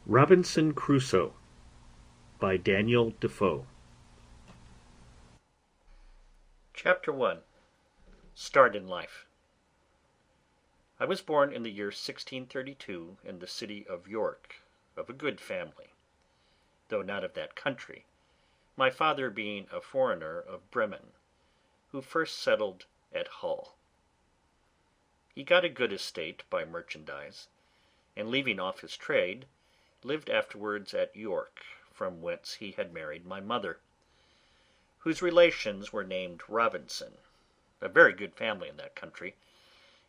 Robinson Crusoe by Daniel Defoe. Chapter 1. Start in Life. I was born in the year 1632 in the city of York, of a good family, though not of that country, my father being a foreigner of Bremen, who first settled at Hull. He got a good estate by merchandise, and leaving off his trade, lived afterwards at York, from whence he had married my mother, whose relations were named Robinson, a very good family in that country,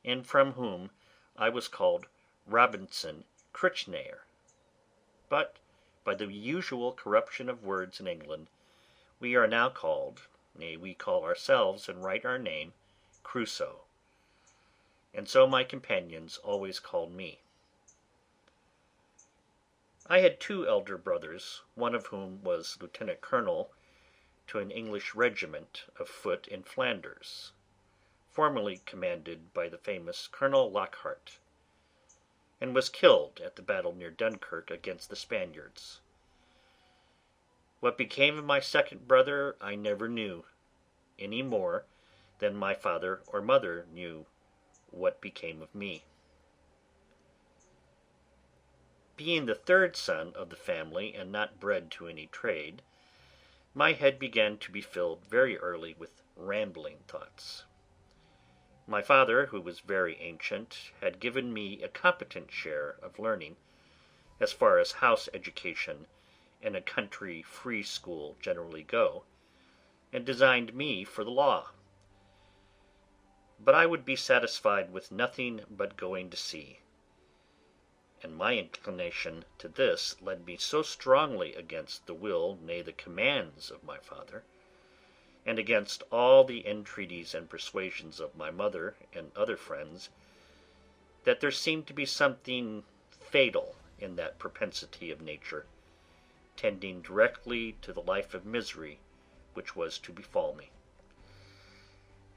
and from whom I was called Robinson Cruchnaer. But, by the usual corruption of words in England, we are now called, nay, we call ourselves and write our name, Crusoe, and so my companions always called me. I had two elder brothers, one of whom was lieutenant colonel to an English regiment of foot in Flanders, formerly commanded by the famous Colonel Lockhart, and was killed at the battle near Dunkirk against the Spaniards. What became of my second brother I never knew, any more than my father or mother knew what became of me. Being the third son of the family and not bred to any trade, my head began to be filled very early with rambling thoughts. My father, who was very ancient, had given me a competent share of learning, as far as house education and a country free school generally go, and designed me for the law. But I would be satisfied with nothing but going to sea, and my inclination to this led me so strongly against the will, nay, the commands of my father, and against all the entreaties and persuasions of my mother and other friends, that there seemed to be something fatal in that propensity of nature, tending directly to the life of misery which was to befall me.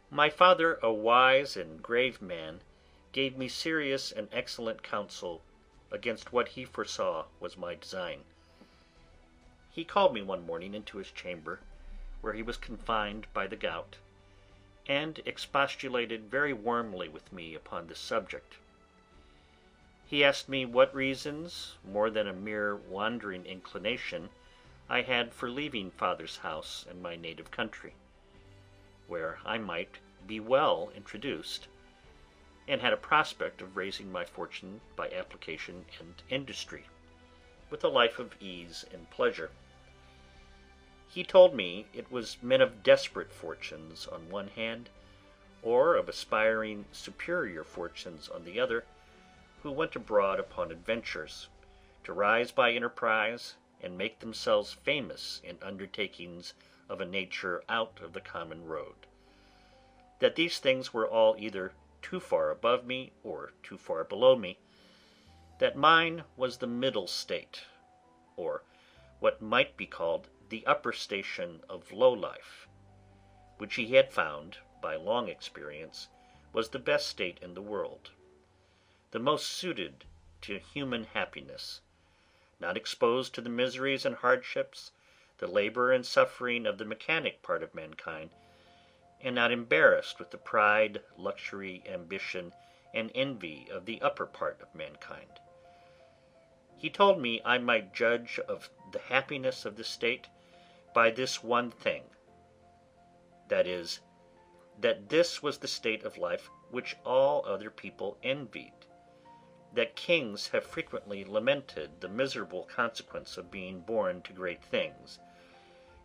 My father, a wise and grave man, gave me serious and excellent counsel against what he foresaw was my design. He called me one morning into his chamber, where he was confined by the gout, and expostulated very warmly with me upon this subject. He asked me what reasons, more than a mere wandering inclination, I had for leaving father's house and my native country, where I might be well introduced, and had a prospect of raising my fortune by application and industry, with a life of ease and pleasure. He told me it was men of desperate fortunes on one hand, or of aspiring superior fortunes on the other, who went abroad upon adventures, to rise by enterprise, and make themselves famous in undertakings of a nature out of the common road; that these things were all either too far above me or too far below me; that mine was the middle state, or what might be called the upper station of low life, which he had found, by long experience, was the best state in the world, the most suited to human happiness, not exposed to the miseries and hardships, the labour and suffering of the mechanic part of mankind, and not embarrassed with the pride, luxury, ambition, and envy of the upper part of mankind. He told me I might judge of the happiness of the state by this one thing, that is, that this was the state of life which all other people envied, that kings have frequently lamented the miserable consequence of being born to great things,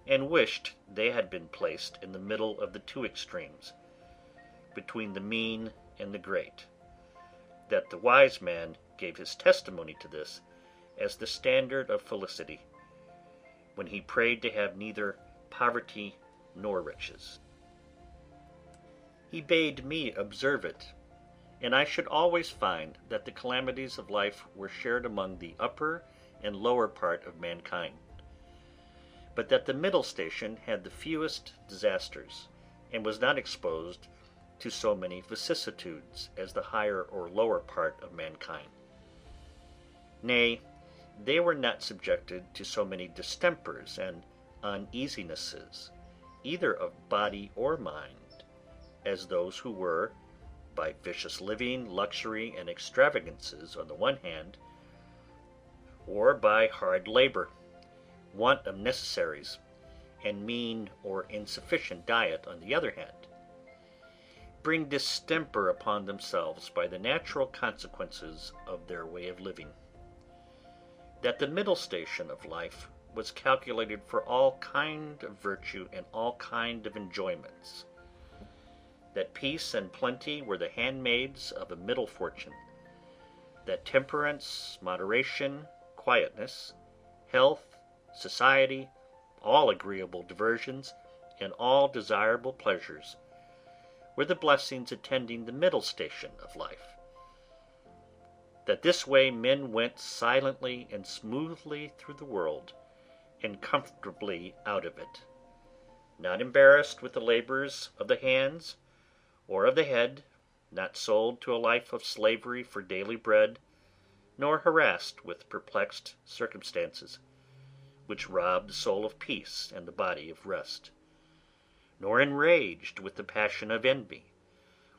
and wished they had been placed in the middle of the two extremes, between the mean and the great; that the wise man gave his testimony to this as the standard of felicity, when he prayed to have neither poverty nor riches. He bade me observe it, and I should always find that the calamities of life were shared among the upper and lower part of mankind, but that the middle station had the fewest disasters, and was not exposed to so many vicissitudes as the higher or lower part of mankind. Nay, they were not subjected to so many distempers and uneasinesses, either of body or mind, as those who were, by vicious living, luxury, and extravagances on the one hand, or by hard labor, want of necessaries, and mean or insufficient diet on the other hand, bring distemper upon themselves by the natural consequences of their way of living. That the middle station of life was calculated for all kind of virtue and all kind of enjoyments. That peace and plenty were the handmaids of a middle fortune. That temperance, moderation, quietness, health, society, all agreeable diversions, and all desirable pleasures, were the blessings attending the middle station of life. That this way men went silently and smoothly through the world, and comfortably out of it, not embarrassed with the labors of the hands or of the head, not sold to a life of slavery for daily bread, nor harassed with perplexed circumstances, which rob the soul of peace and the body of rest, nor enraged with the passion of envy,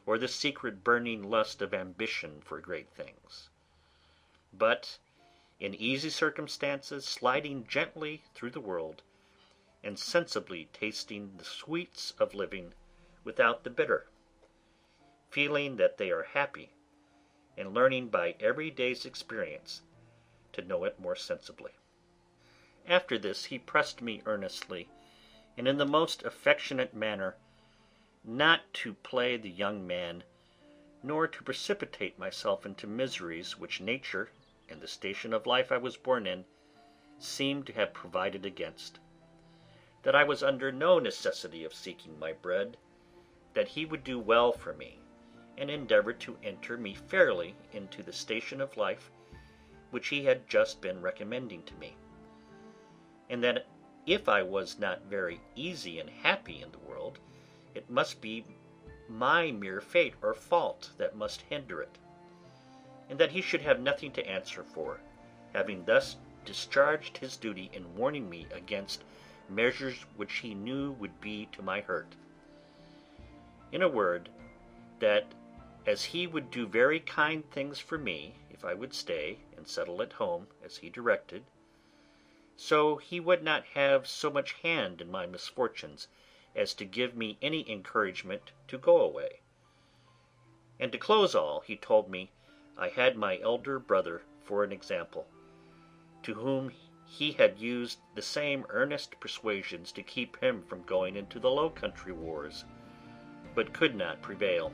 or the secret burning lust of ambition for great things, but in easy circumstances sliding gently through the world, and sensibly tasting the sweets of living without the bitter, feeling that they are happy, and learning by every day's experience to know it more sensibly. After this he pressed me earnestly, and in the most affectionate manner, not to play the young man, nor to precipitate myself into miseries which nature, and the station of life I was born in, seemed to have provided against; that I was under no necessity of seeking my bread; that he would do well for me, and endeavour to enter me fairly into the station of life which he had just been recommending to me; and that if I was not very easy and happy in the world, it must be my mere fate or fault that must hinder it; and that he should have nothing to answer for, having thus discharged his duty in warning me against measures which he knew would be to my hurt. In a word, that as he would do very kind things for me if I would stay and settle at home as he directed, so he would not have so much hand in my misfortunes as to give me any encouragement to go away. And to close all, he told me I had my elder brother for an example, to whom he had used the same earnest persuasions to keep him from going into the Low Country wars, but could not prevail,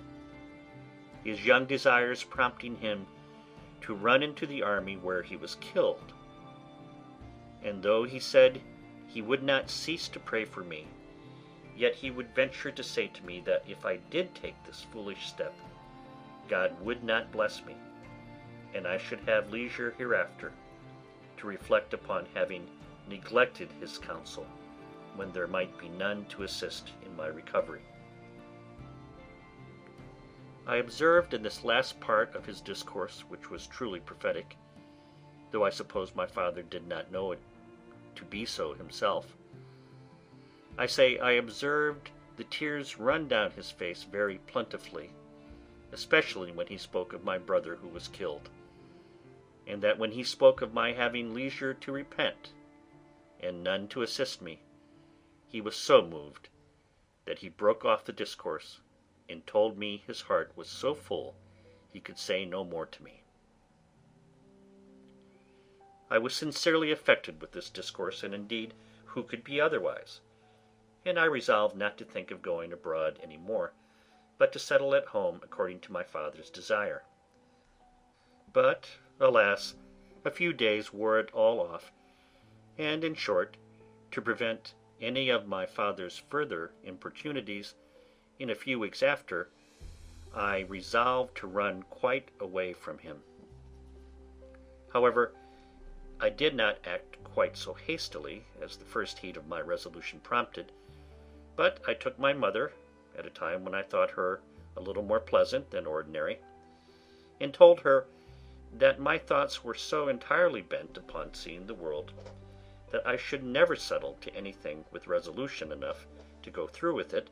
his young desires prompting him to run into the army, where he was killed. And though he said he would not cease to pray for me, yet he would venture to say to me that if I did take this foolish step, God would not bless me, and I should have leisure hereafter to reflect upon having neglected his counsel when there might be none to assist in my recovery. I observed in this last part of his discourse, which was truly prophetic, though I suppose my father did not know it to be so himself, I say I observed the tears run down his face very plentifully, especially when he spoke of my brother who was killed, and that when he spoke of my having leisure to repent, and none to assist me, he was so moved that he broke off the discourse, and told me his heart was so full he could say no more to me. I was sincerely affected with this discourse, and indeed who could be otherwise? And I resolved not to think of going abroad any more, but to settle at home according to my father's desire. But, alas, a few days wore it all off, and, in short, to prevent any of my father's further importunities, in a few weeks after, I resolved to run quite away from him. However, I did not act quite so hastily as the first heat of my resolution prompted, but I took my mother, at a time when I thought her a little more pleasant than ordinary, and told her that my thoughts were so entirely bent upon seeing the world that I should never settle to anything with resolution enough to go through with it,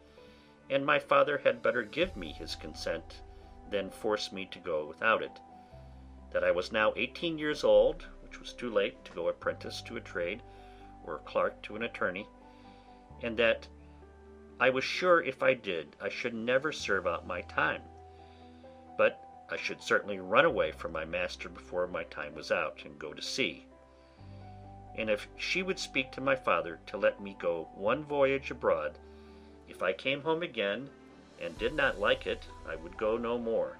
and my father had better give me his consent than force me to go without it; that I was now 18 years old, which was too late to go apprentice to a trade, or clerk to an attorney, and that I was sure if I did I should never serve out my time, but I should certainly run away from my master before my time was out, and go to sea; and if she would speak to my father to let me go one voyage abroad, if I came home again and did not like it, I would go no more,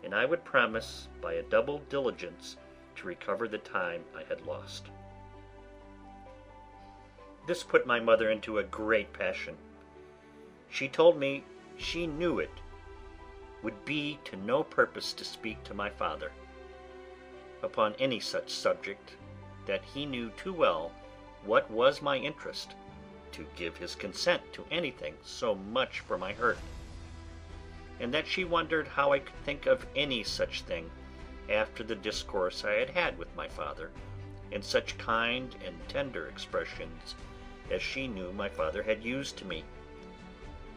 and I would promise by a double diligence to recover the time I had lost. This put my mother into a great passion. She told me she knew it would be to no purpose to speak to my father upon any such subject, that he knew too well what was my interest to give his consent to anything so much for my hurt, and that she wondered how I could think of any such thing after the discourse I had had with my father, and such kind and tender expressions as she knew my father had used to me,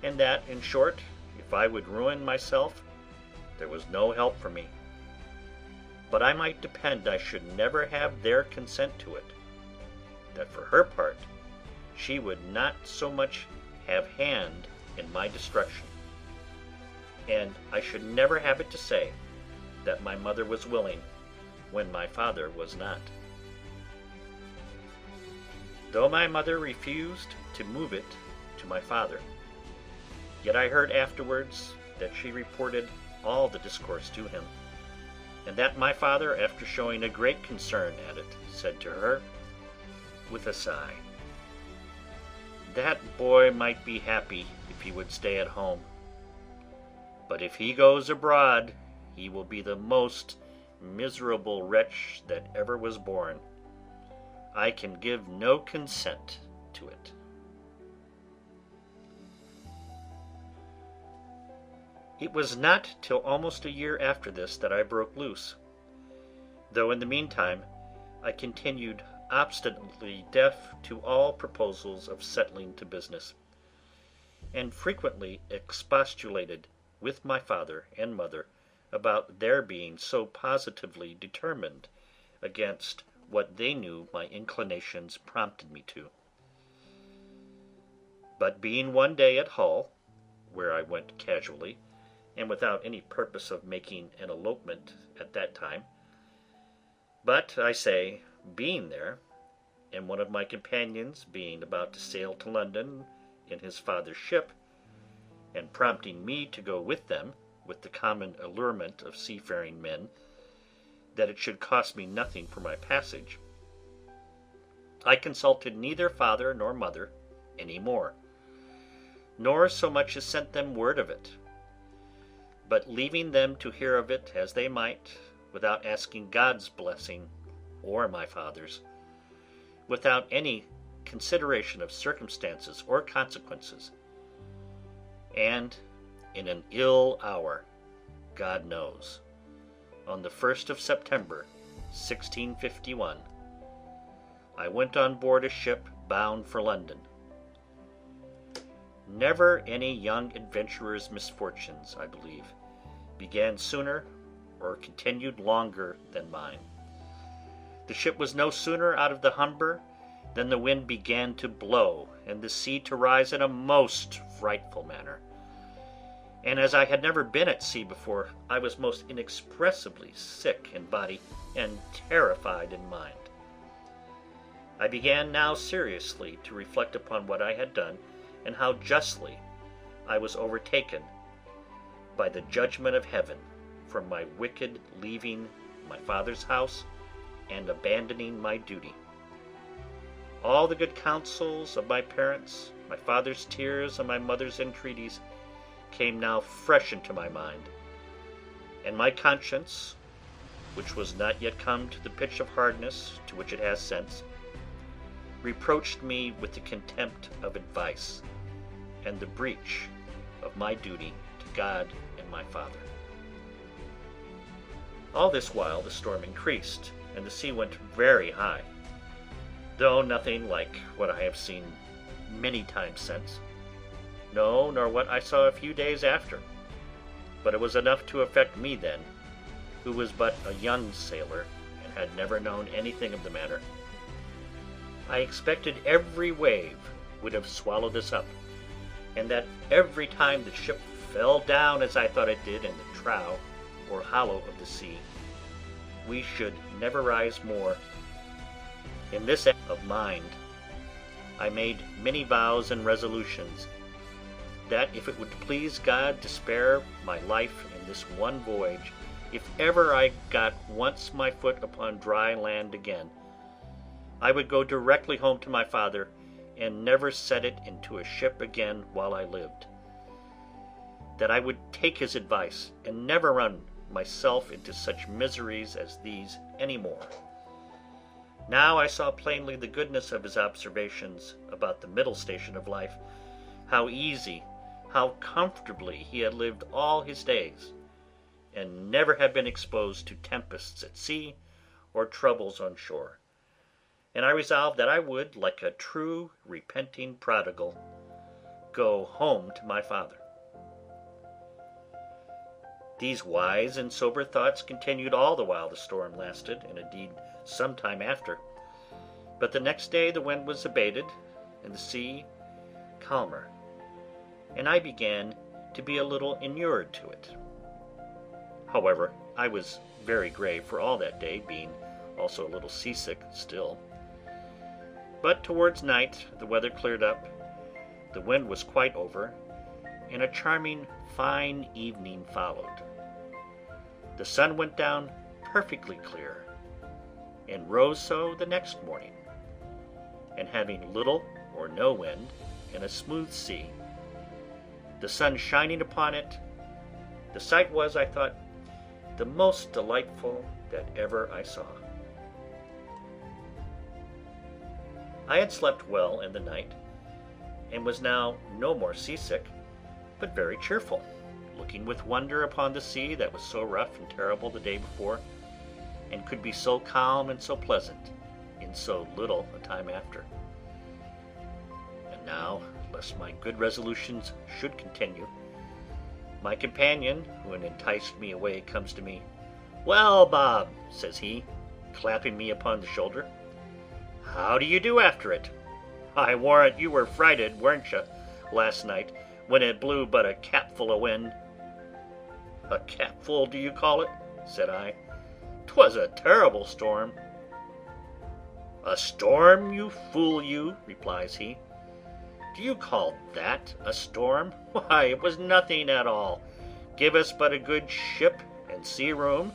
and that, in short, if I would ruin myself, there was no help for me, but I might depend I should never have their consent to it; that for her part she would not so much have hand in my destruction, and I should never have it to say that my mother was willing when my father was not. Though my mother refused to move it to my father, yet I heard afterwards that she reported all the discourse to him, and that my father, after showing a great concern at it, said to her, with a sigh, "That boy might be happy if he would stay at home, but if he goes abroad he will be the most miserable wretch that ever was born. I can give no consent to it." It was not till almost a year after this that I broke loose, though in the meantime I continued obstinately deaf to all proposals of settling to business, and frequently expostulated with my father and mother about their being so positively determined against what they knew my inclinations prompted me to. But being one day at Hull, where I went casually, and without any purpose of making an elopement at that time, but, I say, being there, and one of my companions being about to sail to London in his father's ship, and prompting me to go with them, with the common allurement of seafaring men, that it should cost me nothing for my passage, I consulted neither father nor mother any more, nor so much as sent them word of it, but leaving them to hear of it as they might, without asking God's blessing or my father's, without any consideration of circumstances or consequences, and in an ill hour, God knows, on the 1st of September, 1651, I went on board a ship bound for London. Never any young adventurer's misfortunes, I believe, began sooner or continued longer than mine. The ship was no sooner out of the Humber than the wind began to blow, and the sea to rise in a most frightful manner, and as I had never been at sea before, I was most inexpressibly sick in body and terrified in mind. I began now seriously to reflect upon what I had done, and how justly I was overtaken by the judgment of heaven for my wicked leaving my father's house and abandoning my duty. All the good counsels of my parents, my father's tears, and my mother's entreaties came now fresh into my mind, and my conscience, which was not yet come to the pitch of hardness to which it has since, reproached me with the contempt of advice, and the breach of my duty to God and my father. All this while the storm increased, and the sea went very high, though nothing like what I have seen many times since. No, nor what I saw a few days after. But it was enough to affect me then, who was but a young sailor and had never known anything of the matter. I expected every wave would have swallowed us up, and that every time the ship fell down as I thought it did in the trough or hollow of the sea, we should never rise more. In this act of mind, I made many vows and resolutions, that if it would please God to spare my life in this one voyage, if ever I got once my foot upon dry land again, I would go directly home to my father, and never set it into a ship again while I lived. That I would take his advice, and never run myself into such miseries as these any more. Now I saw plainly the goodness of his observations about the middle station of life, how easy, how comfortably he had lived all his days, and never had been exposed to tempests at sea or troubles on shore. And I resolved that I would, like a true repenting prodigal, go home to my father. These wise and sober thoughts continued all the while the storm lasted, and indeed some time after. But the next day the wind was abated, and the sea calmer, and I began to be a little inured to it. However, I was very grave for all that day, being also a little seasick still. But towards night the weather cleared up, the wind was quite over, and a charming fine evening followed. The sun went down perfectly clear, and rose so the next morning, and having little or no wind, and a smooth sea, the sun shining upon it, the sight was, I thought, the most delightful that ever I saw. I had slept well in the night, and was now no more seasick, but very cheerful, looking with wonder upon the sea that was so rough and terrible the day before, and could be so calm and so pleasant in so little a time after. And now, lest my good resolutions should continue, my companion, who had enticed me away, comes to me. "Well, Bob," says he, clapping me upon the shoulder, "how do you do after it? I warrant you were frighted, weren't you, last night, when it blew but a capful of wind?" "A capful, do you call it?" said I. "'Twas a terrible storm." "A storm, you fool you," replies he. "Do you call that a storm? Why, it was nothing at all. Give us but a good ship and sea room,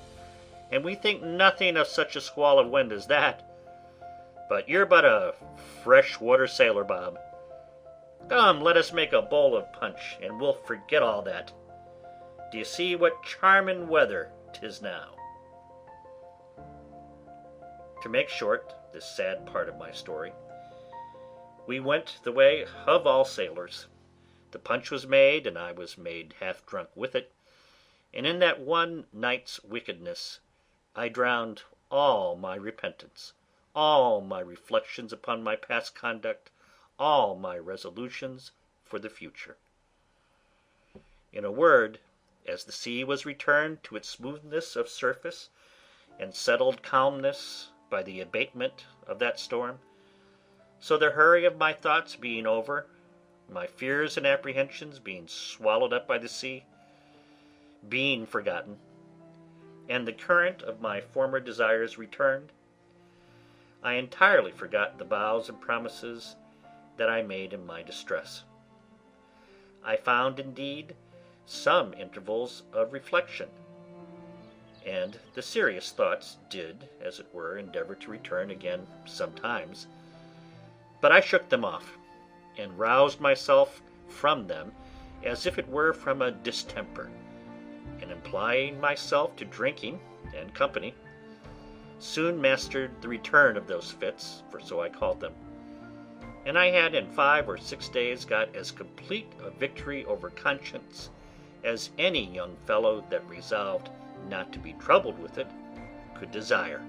and we think nothing of such a squall of wind as that. But you're but a fresh-water sailor, Bob. Come, let us make a bowl of punch, and we'll forget all that. Do you see what charming weather 'tis now?" To make short this sad part of my story, we went the way of all sailors. The punch was made, and I was made half drunk with it, and in that one night's wickedness I drowned all my repentance, all my reflections upon my past conduct, all my resolutions for the future. In a word, as the sea was returned to its smoothness of surface and settled calmness by the abatement of that storm, so the hurry of my thoughts being over, my fears and apprehensions being swallowed up by the sea, being forgotten, and the current of my former desires returned, I entirely forgot the vows and promises that I made in my distress. I found, indeed, some intervals of reflection, and the serious thoughts did, as it were, endeavor to return again sometimes, but I shook them off, and roused myself from them as if it were from a distemper, and applying myself to drinking and company, soon mastered the return of those fits, for so I called them, and I had in 5 or 6 days got as complete a victory over conscience as any young fellow that resolved not to be troubled with it, could desire.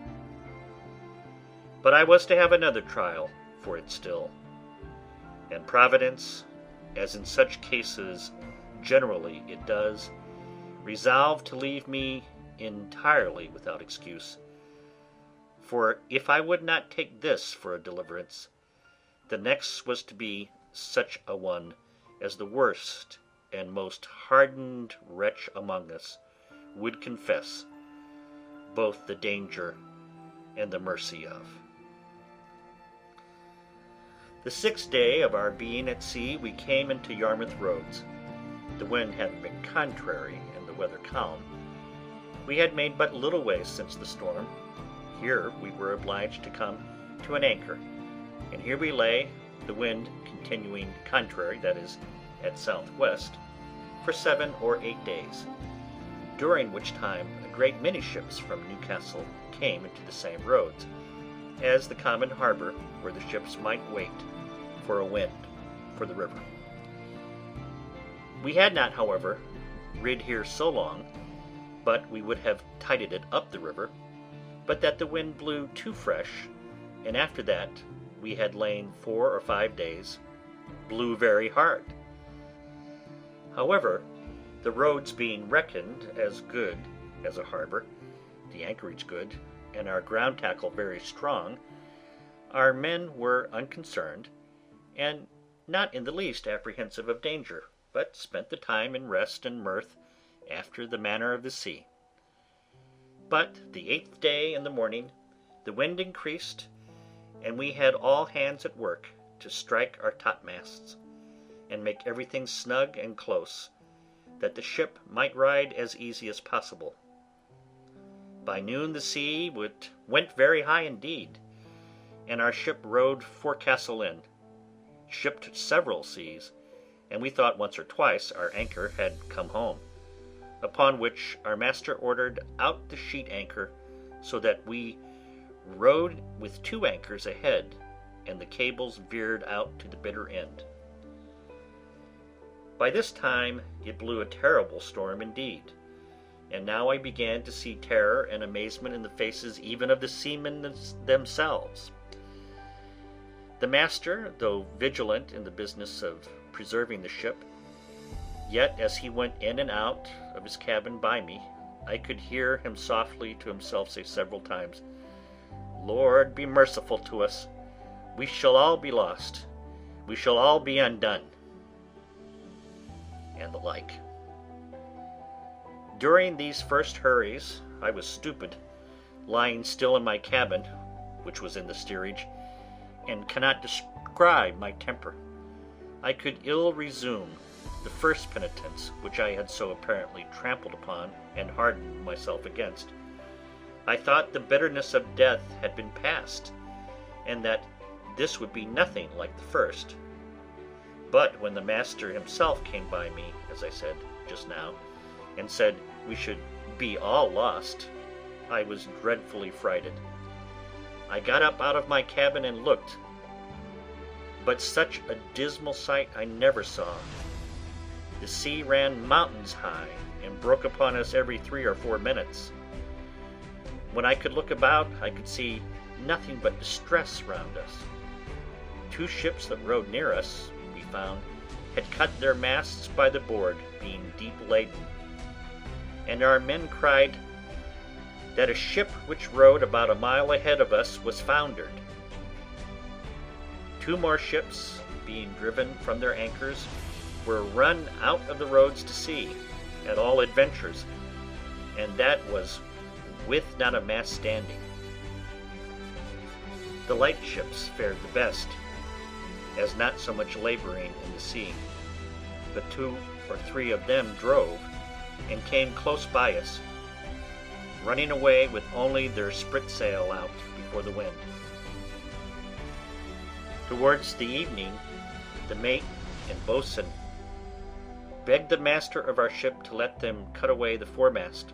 But I was to have another trial for it still, and Providence, as in such cases generally it does, resolved to leave me entirely without excuse. For if I would not take this for a deliverance, the next was to be such a one as the worst and most hardened wretch among us would confess both the danger and the mercy of. The 6th day of our being at sea, we came into Yarmouth Roads. The wind having been contrary and the weather calm, we had made but little way since the storm. Here we were obliged to come to an anchor, and here we lay, the wind continuing contrary, that is, at southwest, for 7 or 8 days, during which time a great many ships from Newcastle came into the same roads, as the common harbour where the ships might wait for a wind for the river. We had not, however, rid here so long, but we would have tided it up the river, but that the wind blew too fresh, and after that we had lain 4 or 5 days, blew very hard. However, the roads being reckoned as good as a harbour, the anchorage good, and our ground tackle very strong, our men were unconcerned, and not in the least apprehensive of danger, but spent the time in rest and mirth after the manner of the sea. But the 8th day in the morning the wind increased, and we had all hands at work to strike our topmasts, and make everything snug and close, that the ship might ride as easy as possible. By noon the sea went very high indeed, and our ship rode forecastle in, shipped several seas, and we thought once or twice our anchor had come home, upon which our master ordered out the sheet anchor, so that we rode with 2 anchors ahead, and the cables veered out to the bitter end. By this time it blew a terrible storm indeed, and now I began to see terror and amazement in the faces even of the seamen themselves. The master, though vigilant in the business of preserving the ship, yet as he went in and out of his cabin by me, I could hear him softly to himself say several times, "Lord, be merciful to us. We shall all be lost. We shall all be undone," and the like. During these first hurries I was stupid, lying still in my cabin, which was in the steerage, and cannot describe my temper. I could ill resume the first penitence which I had so apparently trampled upon and hardened myself against. I thought the bitterness of death had been past, and that this would be nothing like the first. But when the master himself came by me, as I said just now, and said we should be all lost, I was dreadfully frighted. I got up out of my cabin and looked, but such a dismal sight I never saw. The sea ran mountains high, and broke upon us every 3 or 4 minutes. When I could look about, I could see nothing but distress round us. 2 ships that rode near us, we found, had cut their masts by the board, being deep laden, and our men cried that a ship which rode about a mile ahead of us was foundered. 2 more ships, being driven from their anchors, were run out of the roads to sea, at all adventures, and that was with not a mast standing. The light ships fared the best, as not so much labouring in the sea, but 2 or 3 of them drove, and came close by us, running away with only their spritsail out before the wind. Towards the evening, the mate and boatswain begged the master of our ship to let them cut away the foremast,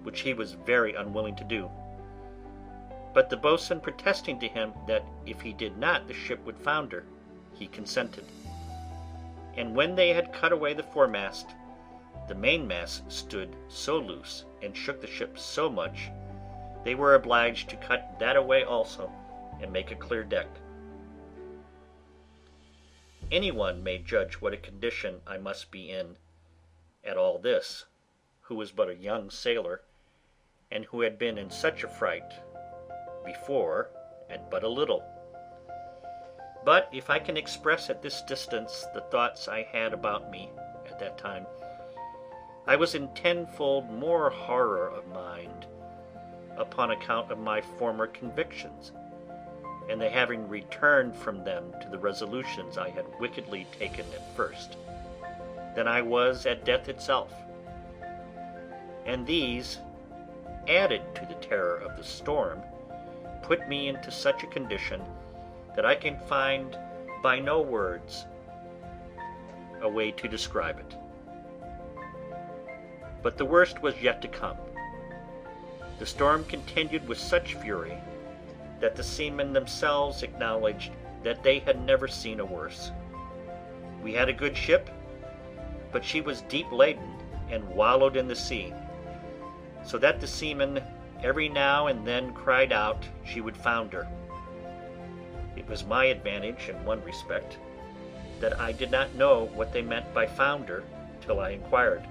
which he was very unwilling to do. But the boatswain protesting to him that if he did not the ship would founder, he consented. And when they had cut away the foremast, the mainmast stood so loose and shook the ship so much, they were obliged to cut that away also, and make a clear deck. Anyone may judge what a condition I must be in at all this, who was but a young sailor, and who had been in such a fright before at but a little. But if I can express at this distance the thoughts I had about me at that time, I was in tenfold more horror of mind upon account of my former convictions, and the having returned from them to the resolutions I had wickedly taken at first, than I was at death itself. And these, added to the terror of the storm, put me into such a condition that I can find by no words a way to describe it. But the worst was yet to come. The storm continued with such fury that the seamen themselves acknowledged that they had never seen a worse. We had a good ship, but she was deep laden and wallowed in the sea, so that the seamen every now and then cried out she would founder. It was my advantage in one respect that I did not know what they meant by founder till I inquired.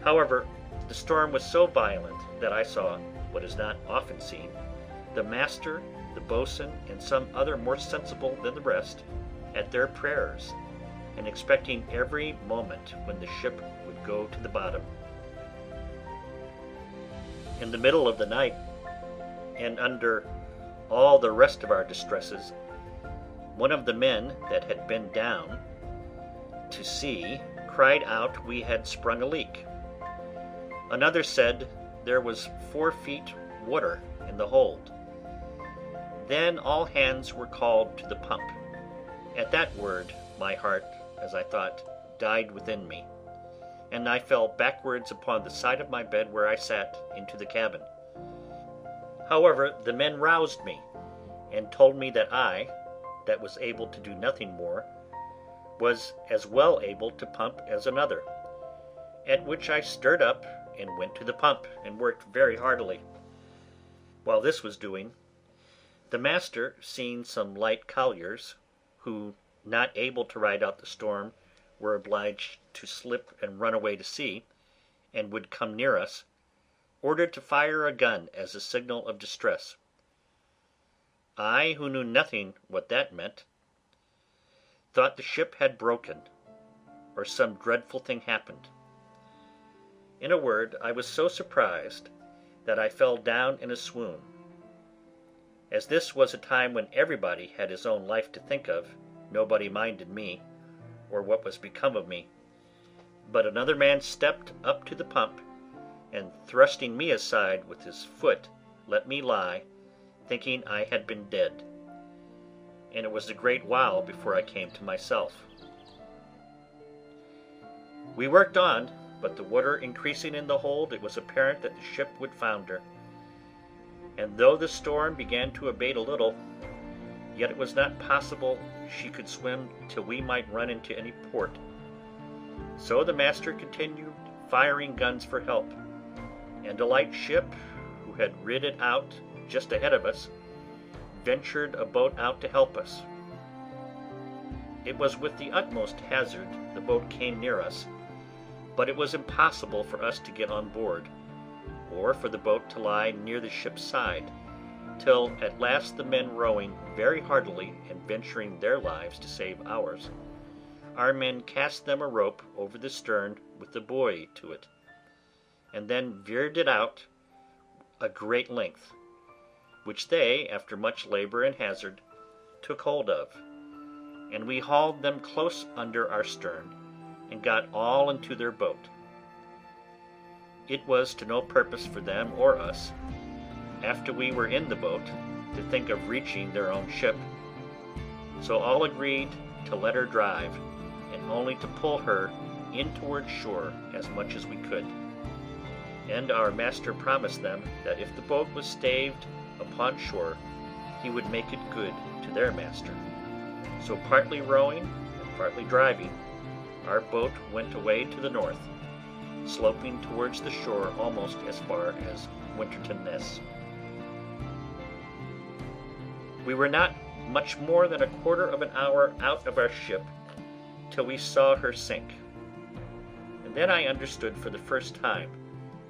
However, the storm was so violent that I saw, what is not often seen, the master, the boatswain, and some other more sensible than the rest, at their prayers, and expecting every moment when the ship would go to the bottom. In the middle of the night, and under all the rest of our distresses, one of the men that had been down to see cried out we had sprung a leak. Another said there was 4 feet water in the hold. Then all hands were called to the pump. At that word my heart, as I thought, died within me, and I fell backwards upon the side of my bed where I sat into the cabin. However, the men roused me, and told me that I, that was able to do nothing more, was as well able to pump as another, at which I stirred up and went to the pump, and worked very heartily. While this was doing, the master, seeing some light colliers, who, not able to ride out the storm, were obliged to slip and run away to sea, and would come near us, ordered to fire a gun as a signal of distress. I, who knew nothing what that meant, thought the ship had broken, or some dreadful thing happened. In a word, I was so surprised that I fell down in a swoon. As this was a time when everybody had his own life to think of, nobody minded me, or what was become of me. But another man stepped up to the pump, and thrusting me aside with his foot, let me lie, thinking I had been dead, and it was a great while before I came to myself. We worked on, but the water increasing in the hold, it was apparent that the ship would founder. And though the storm began to abate a little, yet it was not possible she could swim till we might run into any port. So the master continued firing guns for help, and a light ship, who had rid it out just ahead of us, ventured a boat out to help us. It was with the utmost hazard the boat came near us, but it was impossible for us to get on board, or for the boat to lie near the ship's side, till at last the men rowing very heartily and venturing their lives to save ours, our men cast them a rope over the stern with the buoy to it, and then veered it out a great length, which they, after much labour and hazard, took hold of, and we hauled them close under our stern, and got all into their boat. It was to no purpose for them or us, after we were in the boat, to think of reaching their own ship, so all agreed to let her drive, and only to pull her in towards shore as much as we could. And our master promised them that if the boat was staved upon shore, he would make it good to their master. So partly rowing and partly driving, our boat went away to the north, sloping towards the shore almost as far as Winterton Ness. We were not much more than a quarter of an hour out of our ship till we saw her sink, and then I understood for the first time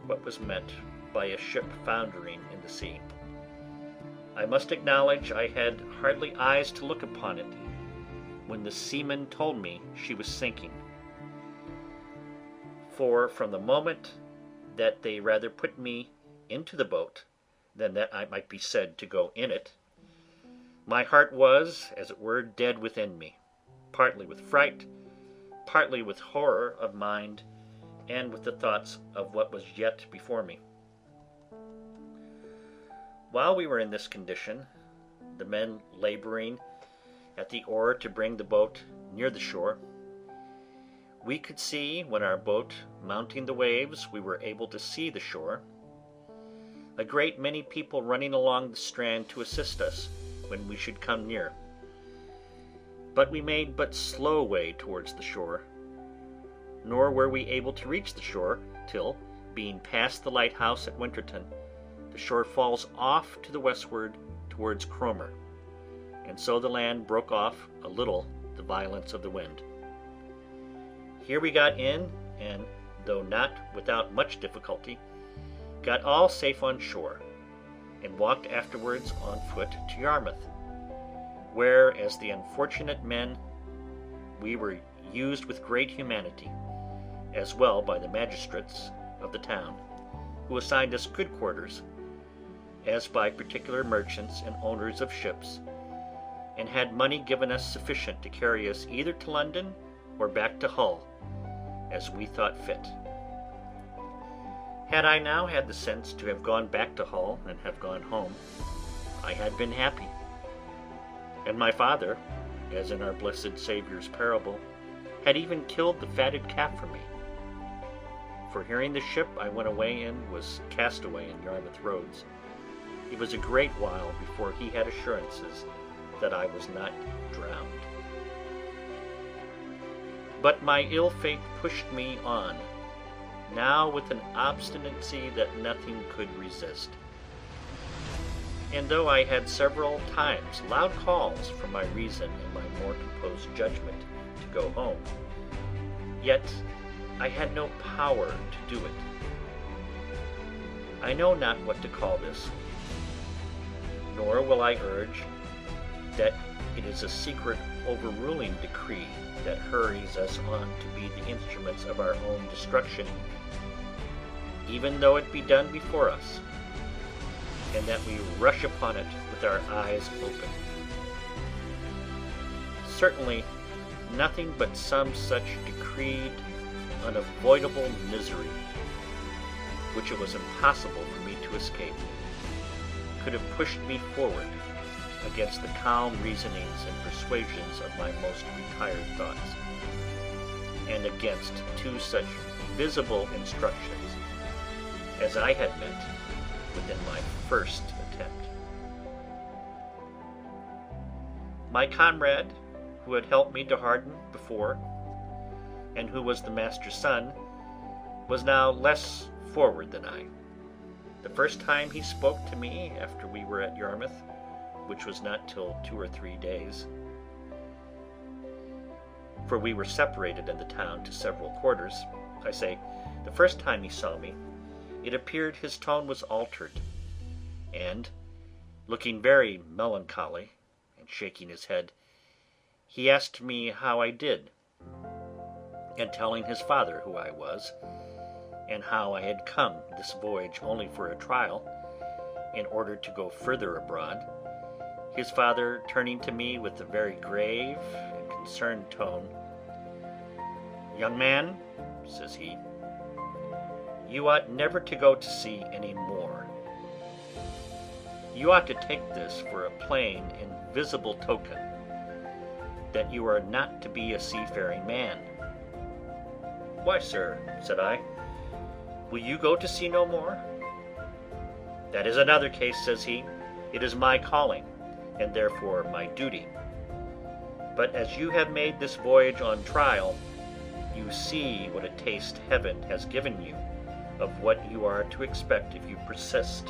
what was meant by a ship foundering in the sea. I must acknowledge I had hardly eyes to look upon it when the seamen told me she was sinking, for from the moment that they rather put me into the boat than that I might be said to go in it, my heart was, as it were, dead within me, partly with fright, partly with horror of mind, and with the thoughts of what was yet before me. While we were in this condition, the men laboring at the oar to bring the boat near the shore, we could see, when our boat mounting the waves, we were able to see the shore, a great many people running along the strand to assist us when we should come near. But we made but slow way towards the shore, nor were we able to reach the shore till, being past the lighthouse at Winterton, the shore falls off to the westward towards Cromer, and so the land broke off a little the violence of the wind. Here we got in, and, though not without much difficulty, got all safe on shore, and walked afterwards on foot to Yarmouth, where, as the unfortunate men, we were used with great humanity, as well by the magistrates of the town, who assigned us good quarters, as by particular merchants and owners of ships, and had money given us sufficient to carry us either to London or back to Hull, as we thought fit. Had I now had the sense to have gone back to Hull and have gone home, I had been happy. And my father, as in our blessed Saviour's parable, had even killed the fatted calf for me. For hearing the ship I went away in was cast away in Yarmouth roads, it was a great while before he had assurances that I was not drowned. But my ill fate pushed me on, now with an obstinacy that nothing could resist. And though I had several times loud calls from my reason and my more composed judgment to go home, yet I had no power to do it. I know not what to call this, nor will I urge that it is a secret overruling decree that hurries us on to be the instruments of our own destruction, even though it be done before us, and that we rush upon it with our eyes open. Certainly nothing but some such decreed, unavoidable misery, which it was impossible for me to escape, could have pushed me forward against the calm reasonings and persuasions of my most retired thoughts, and against two such visible instructions as I had met within my first attempt. My comrade, who had helped me to harden before, and who was the master's son, was now less forward than I. The first time he spoke to me after we were at Yarmouth, which was not till 2 or 3 days, for we were separated in the town to several quarters, I say, the first time he saw me, it appeared his tone was altered, and, looking very melancholy and shaking his head, he asked me how I did, and telling his father who I was, and how I had come this voyage only for a trial, in order to go further abroad, his father turning to me with a very grave and concerned tone, "Young man," says he, "you ought never to go to sea any more. You ought to take this for a plain and visible token that you are not to be a seafaring man." "Why, sir," said I, "will you go to sea no more?" "That is another case," says he. "It is my calling, and therefore my duty. But as you have made this voyage on trial, you see what a taste heaven has given you of what you are to expect if you persist.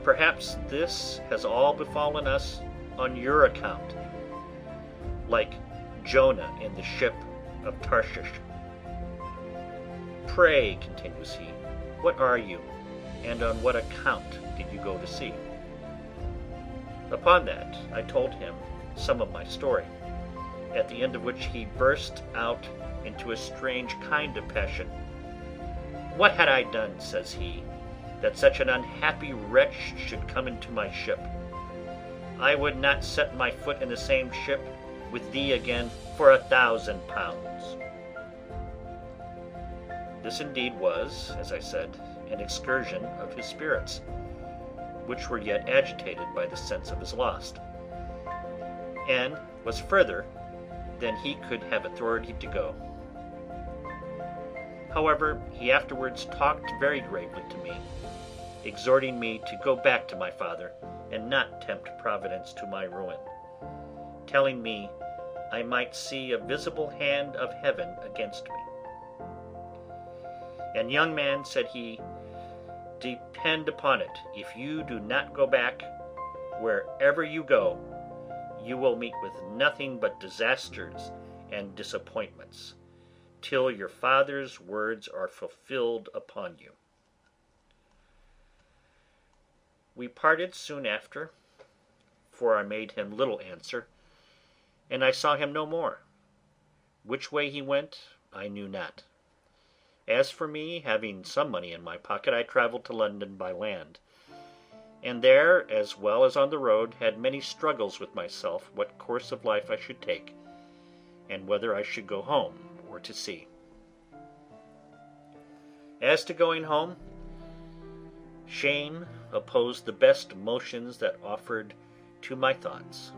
Perhaps this has all befallen us on your account, like Jonah in the ship of Tarshish. Pray, continues he, what are you, and on what account did you go to sea? Upon that I told him some of my story, at the end of which he burst out into a strange kind of passion. What had I done, says he, that such an unhappy wretch should come into my ship? I would not set my foot in the same ship with thee again for 1,000 pounds. This indeed was, as I said, an excursion of his spirits, which were yet agitated by the sense of his loss, and was further than he could have authority to go. However, he afterwards talked very gravely to me, exhorting me to go back to my father and not tempt Providence to my ruin, telling me I might see a visible hand of heaven against me. And young man, said he, depend upon it, if you do not go back, wherever you go, you will meet with nothing but disasters and disappointments, till your father's words are fulfilled upon you. We parted soon after, for I made him little answer, and I saw him no more. Which way he went, I knew not. As for me, having some money in my pocket, I travelled to London by land, and there, as well as on the road, had many struggles with myself what course of life I should take, and whether I should go home or to sea. As to going home, shame opposed the best motions that offered to my thoughts,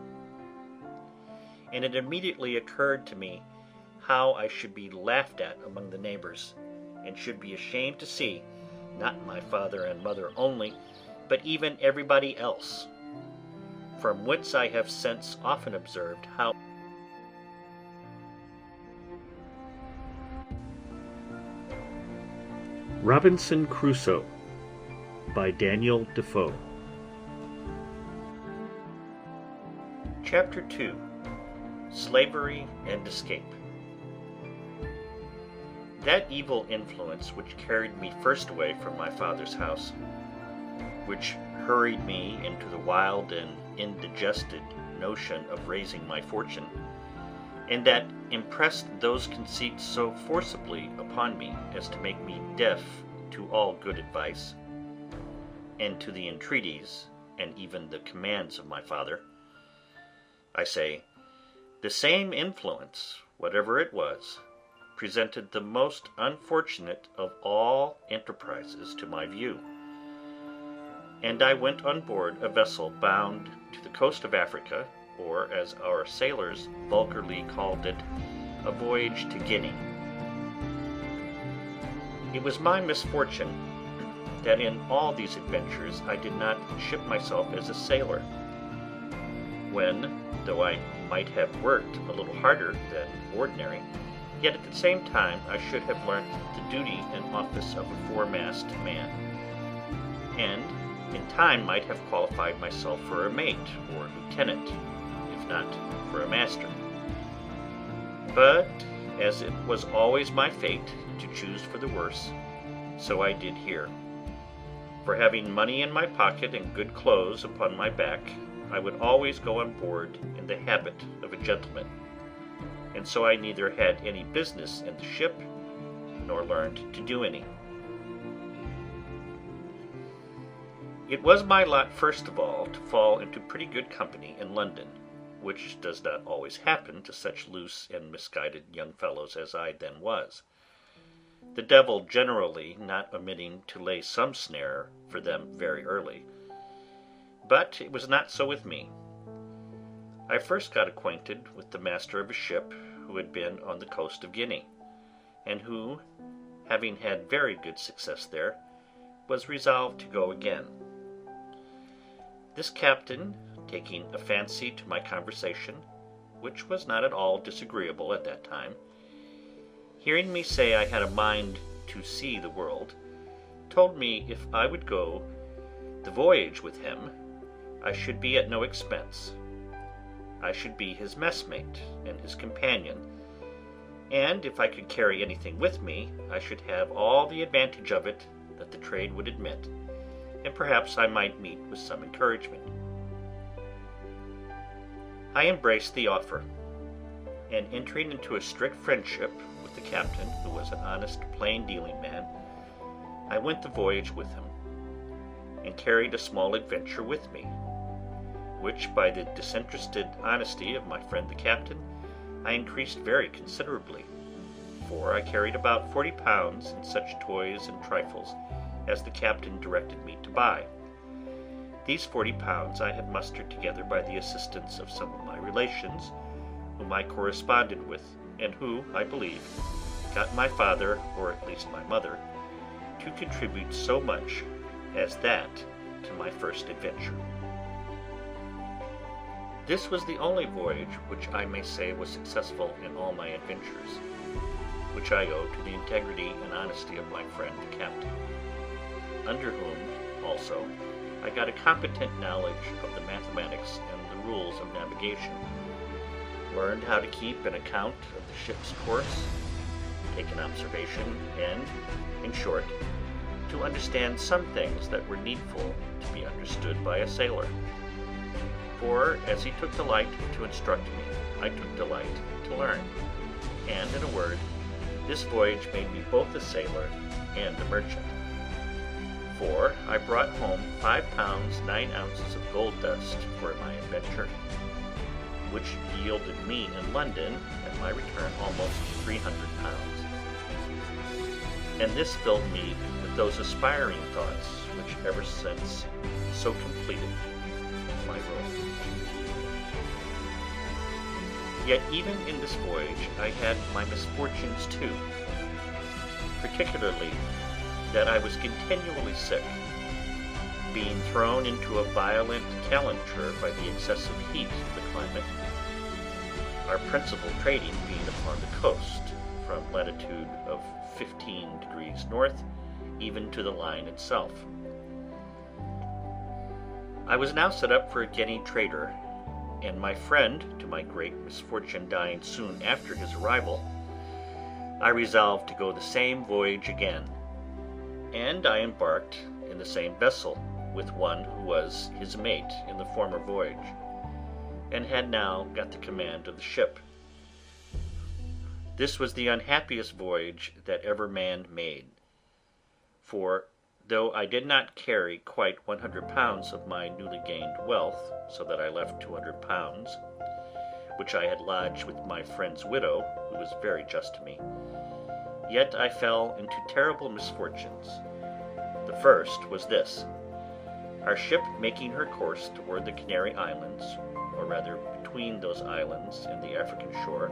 and it immediately occurred to me how I should be laughed at among the neighbours, and should be ashamed to see, not my father and mother only, but even everybody else, from whence I have since often observed how Robinson Crusoe by Daniel Defoe. Chapter 2. Slavery and Escape. That evil influence which carried me first away from my father's house, which hurried me into the wild and indigested notion of raising my fortune, and that impressed those conceits so forcibly upon me as to make me deaf to all good advice, and to the entreaties and even the commands of my father. I say, the same influence, whatever it was, presented the most unfortunate of all enterprises to my view, and I went on board a vessel bound to the coast of Africa, or, as our sailors vulgarly called it, a voyage to Guinea. It was my misfortune that in all these adventures I did not ship myself as a sailor, when, though I might have worked a little harder than ordinary, yet at the same time I should have learnt the duty and office of a foremast man, and in time might have qualified myself for a mate or lieutenant, if not for a master. But as it was always my fate to choose for the worse, so I did here. For having money in my pocket and good clothes upon my back, I would always go on board in the habit of a gentleman, and so I neither had any business in the ship, nor learned to do any. It was my lot first of all to fall into pretty good company in London, which does not always happen to such loose and misguided young fellows as I then was, the devil generally not omitting to lay some snare for them very early. But it was not so with me. I first got acquainted with the master of a ship who had been on the coast of Guinea, and who, having had very good success there, was resolved to go again. This captain, taking a fancy to my conversation, which was not at all disagreeable at that time, hearing me say I had a mind to see the world, told me if I would go the voyage with him, I should be at no expense. I should be his messmate and his companion, and if I could carry anything with me, I should have all the advantage of it that the trade would admit, and perhaps I might meet with some encouragement. I embraced the offer, and entering into a strict friendship with the captain, who was an honest, plain-dealing man, I went the voyage with him, and carried a small adventure with me, which, by the disinterested honesty of my friend the captain, I increased very considerably, for I carried about 40 pounds in such toys and trifles as the captain directed me to buy. These 40 pounds I had mustered together by the assistance of some of my relations, whom I corresponded with, and who, I believe, got my father, or at least my mother, to contribute so much as that to my first adventure. This was the only voyage which I may say was successful in all my adventures, which I owe to the integrity and honesty of my friend the captain, under whom, also, I got a competent knowledge of the mathematics and the rules of navigation, learned how to keep an account of the ship's course, take an observation, and, in short, to understand some things that were needful to be understood by a sailor. For, as he took delight to instruct me, I took delight to learn, and, in a word, this voyage made me both a sailor and a merchant. For I brought home 5 pounds 9 ounces of gold dust for my adventure, which yielded me in London at my return almost 300 pounds. And this filled me with those aspiring thoughts which ever since so completed my road. Yet even in this voyage I had my misfortunes too, particularly that I was continually sick, being thrown into a violent calenture by the excessive heat of the climate, our principal trading being upon the coast, from latitude of 15 degrees north even to the line itself. I was now set up for a Guinea trader, and my friend, to my great misfortune, dying soon after his arrival, I resolved to go the same voyage again, and I embarked in the same vessel with one who was his mate in the former voyage, and had now got the command of the ship. This was the unhappiest voyage that ever man made, for though I did not carry quite 100 pounds of my newly gained wealth, so that I left 200 pounds, which I had lodged with my friend's widow, who was very just to me, yet I fell into terrible misfortunes. The first was this: our ship, making her course toward the Canary Islands, or rather between those islands and the African shore,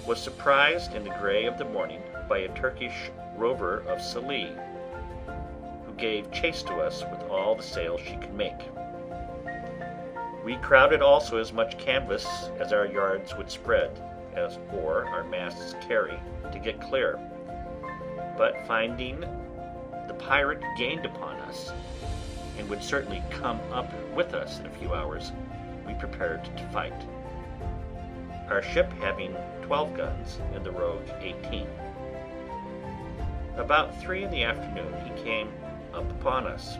was surprised in the grey of the morning by a Turkish rover of Sallee, who gave chase to us with all the sail she could make. We crowded also as much canvas as our yards would spread, or our masts carry, to get clear. But finding the pirate gained upon us, and would certainly come up with us in a few hours, we prepared to fight, our ship having 12 guns and the rogue 18. About 3 in the afternoon he came up upon us,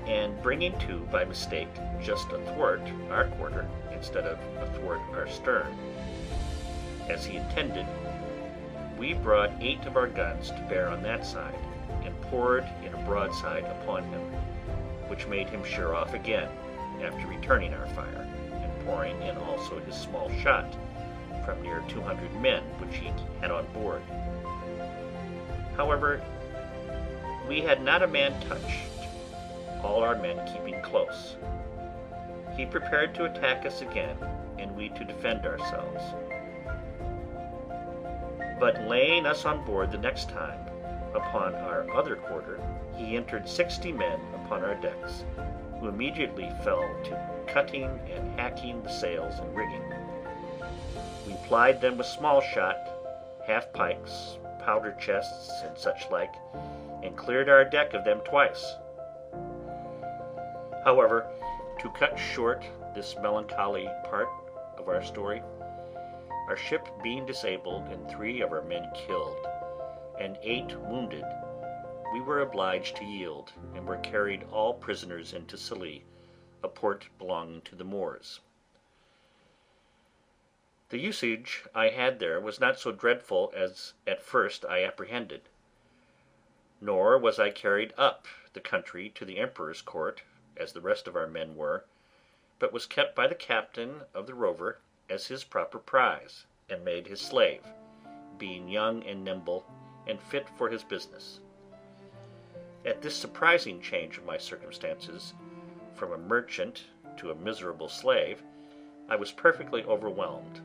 and bringing to by mistake just athwart our quarter instead of athwart our stern, as he intended, we brought 8 of our guns to bear on that side, and poured in a broadside upon him, which made him sheer off again, after returning our fire, and pouring in also his small shot from near 200 men which he had on board. However, we had not a man touched, all our men keeping close. He prepared to attack us again, and we to defend ourselves. But laying us on board the next time, upon our other quarter, he entered 60 men upon our decks, who immediately fell to cutting and hacking the sails and rigging. We plied them with small shot, half-pikes, powder chests, and such like, and cleared our deck of them twice. However, to cut short this melancholy part of our story, our ship being disabled and 3 of our men killed, and 8 wounded, we were obliged to yield, and were carried all prisoners into Scilly, a port belonging to the Moors. The usage I had there was not so dreadful as at first I apprehended, nor was I carried up the country to the Emperor's court, as the rest of our men were, but was kept by the captain of the rover as his proper prize, and made his slave, being young and nimble, and fit for his business. At this surprising change of my circumstances, from a merchant to a miserable slave, I was perfectly overwhelmed.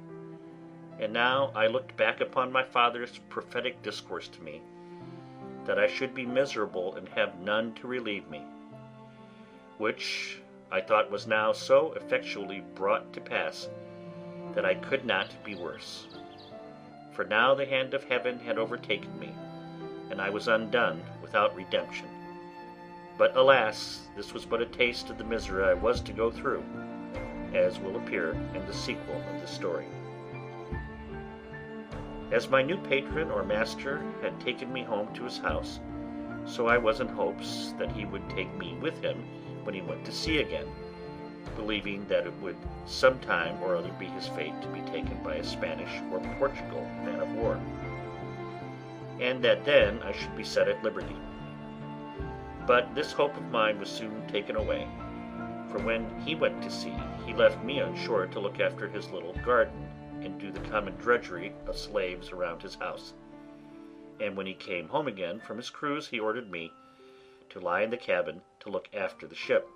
And now I looked back upon my father's prophetic discourse to me, that I should be miserable and have none to relieve me, which I thought was now so effectually brought to pass that I could not be worse. For now the hand of heaven had overtaken me, and I was undone without redemption. But alas, this was but a taste of the misery I was to go through, as will appear in the sequel of the story. As my new patron or master had taken me home to his house, so I was in hopes that he would take me with him when he went to sea again, believing that it would some time or other be his fate to be taken by a Spanish or Portugal man of war, and that then I should be set at liberty. But this hope of mine was soon taken away, for when he went to sea, he left me on shore to look after his little garden and do the common drudgery of slaves around his house. And when he came home again from his cruise, he ordered me to lie in the cabin to look after the ship.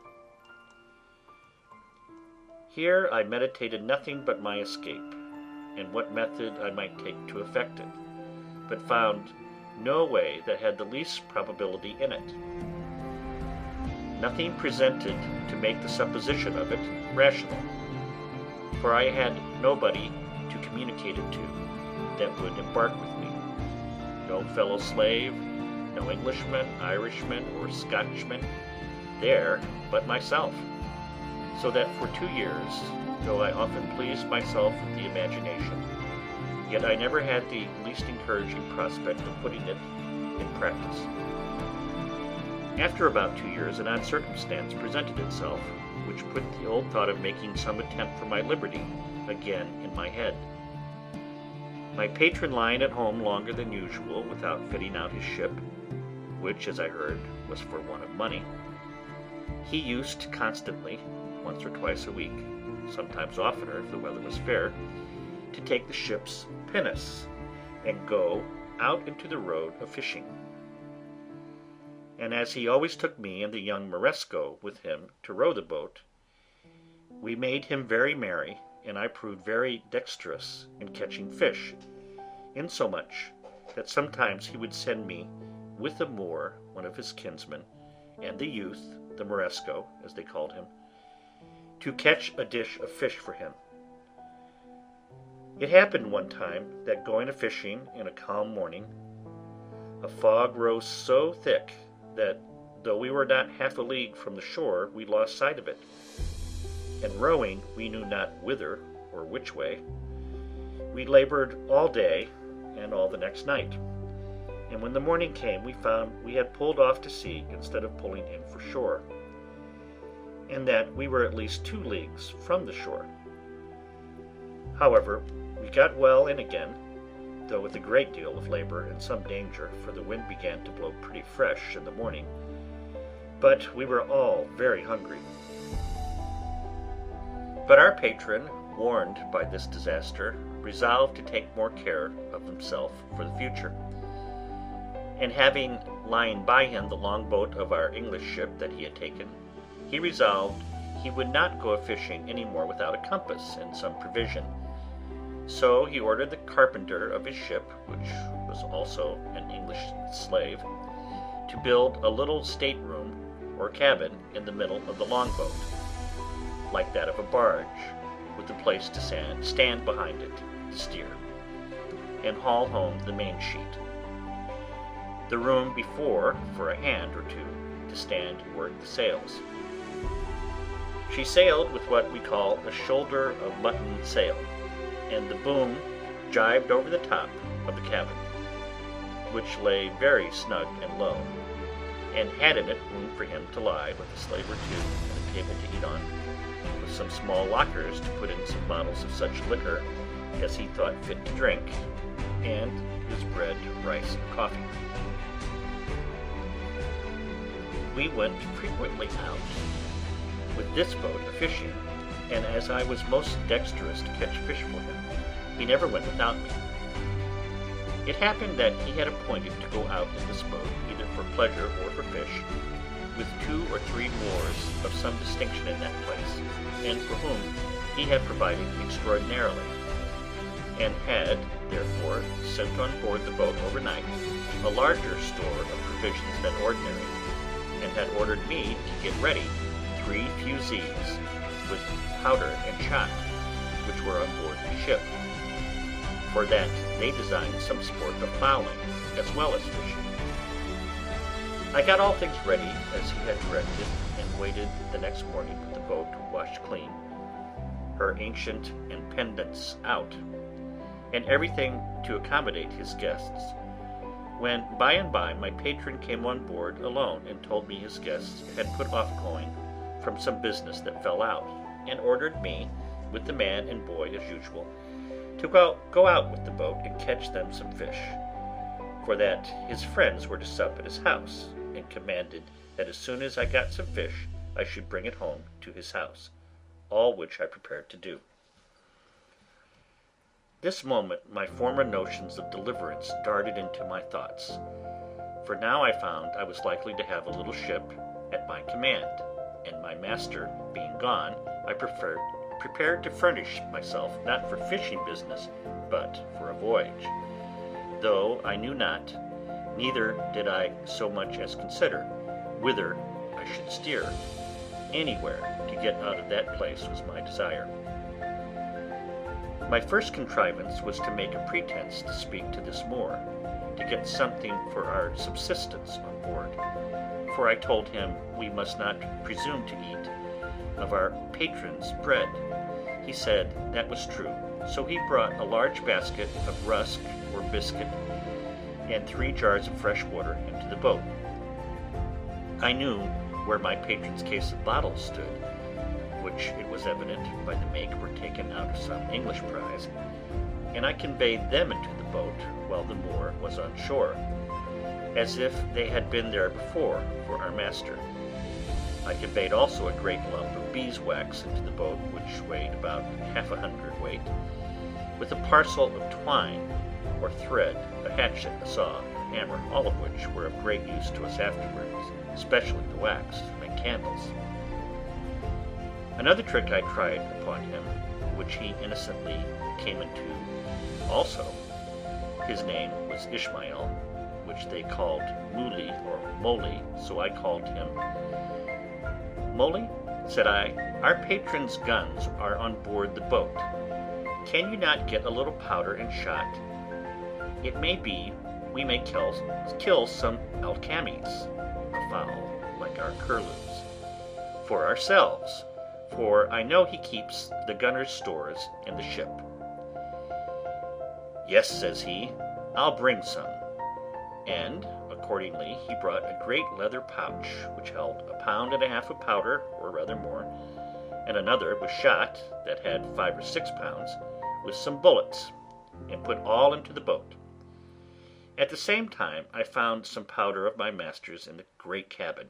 Here I meditated nothing but my escape, and what method I might take to effect it, but found no way that had the least probability in it. Nothing presented to make the supposition of it rational, for I had nobody to communicate it to that would embark with me, no fellow slave, no Englishman, Irishman, or Scotchman there but myself, so that for 2 years, though I often pleased myself with the imagination, yet I never had the least encouraging prospect of putting it in practice. After about 2 years, an odd circumstance presented itself, which put the old thought of making some attempt for my liberty again in my head. My patron lying at home longer than usual without fitting out his ship, which, as I heard, was for want of money, he used constantly, once or twice a week, sometimes oftener if the weather was fair, to take the ship's pinnace and go out into the road a fishing. And as he always took me and the young Moresco with him to row the boat, we made him very merry, and I proved very dexterous in catching fish, insomuch that sometimes he would send me with a Moor, one of his kinsmen, and the youth, the Moresco, as they called him, to catch a dish of fish for him. It happened one time that going a-fishing in a calm morning, a fog rose so thick that, though we were not half a league from the shore, we lost sight of it, and rowing we knew not whither or which way, we labored all day and all the next night, and when the morning came we found we had pulled off to sea instead of pulling in for shore, and that we were at least 2 leagues from the shore. However, we got well in again, though with a great deal of labor and some danger, for the wind began to blow pretty fresh in the morning, but we were all very hungry. But our patron, warned by this disaster, resolved to take more care of himself for the future, and having lying by him the longboat of our English ship that he had taken, he resolved he would not go a-fishing any more without a compass and some provision. So he ordered the carpenter of his ship, which was also an English slave, to build a little stateroom or cabin in the middle of the longboat, like that of a barge, with a place to stand behind it to steer. and haul home the main sheet. The room before for a hand or two to stand and work the sails. She sailed with what we call a shoulder of mutton sail, and the boom jibed over the top of the cabin, which lay very snug and low, and had in it room for him to lie with a slave or two and a table to eat on, with some small lockers to put in some bottles of such liquor as he thought fit to drink, and his bread, rice, and coffee. We went frequently out with this boat a-fishing, and as I was most dexterous to catch fish for him, he never went without me. It happened that he had appointed to go out in this boat either for pleasure or for fish, with 2 or 3 Moors of some distinction in that place, and for whom he had provided extraordinarily, and had, therefore, sent on board the boat overnight a larger store of provisions than ordinary, and had ordered me to get ready 3 fusees with powder and shot, which were on board the ship, for that they designed some sport of fowling as well as fishing. I got all things ready as he had directed, and waited the next morning for the boat washed clean, her ancient and pendants out, and everything to accommodate his guests, when by and by my patron came on board alone and told me his guests had put off going from some business that fell out, and ordered me, with the man and boy as usual, to go out with the boat and catch them some fish, for that his friends were to sup at his house, and commanded that as soon as I got some fish I should bring it home to his house, all which I prepared to do. This moment my former notions of deliverance darted into my thoughts, for now I found I was likely to have a little ship at my command, and my master being gone, I prepared to furnish myself not for fishing business, but for a voyage, though I knew not, neither did I so much as consider, whither I should steer. Anywhere to get out of that place was my desire. My first contrivance was to make a pretense to speak to this Moor, to get something for our subsistence on board, for I told him we must not presume to eat of our patron's bread. He said that was true, so he brought a large basket of rusk or biscuit and 3 jars of fresh water into the boat. I knew where my patron's case of bottles stood, which it was evident by the make were taken out of some English prize, and I conveyed them into the boat while the Moor was on shore, as if they had been there before for our master. I conveyed also a great lump of beeswax into the boat, which weighed about 1/2 hundredweight, with a parcel of twine or thread, a hatchet, a saw, a hammer, all of which were of great use to us afterwards, especially the wax to make candles. Another trick I tried upon him, which he innocently came into also. His name was Ishmael, which they called Muli or Moli, so I called him. Moli, said I, our patron's guns are on board the boat. Can you not get a little powder and shot? It may be we may kill some alcamies, a fowl like our curlews, for ourselves, for I know he keeps the gunner's stores in the ship. Yes, says he, I'll bring some. And accordingly he brought a great leather pouch, which held 1.5 pounds of powder, or rather more, and another with shot that had 5 or 6 pounds, with some bullets, and put all into the boat. At the same time I found some powder of my master's in the great cabin,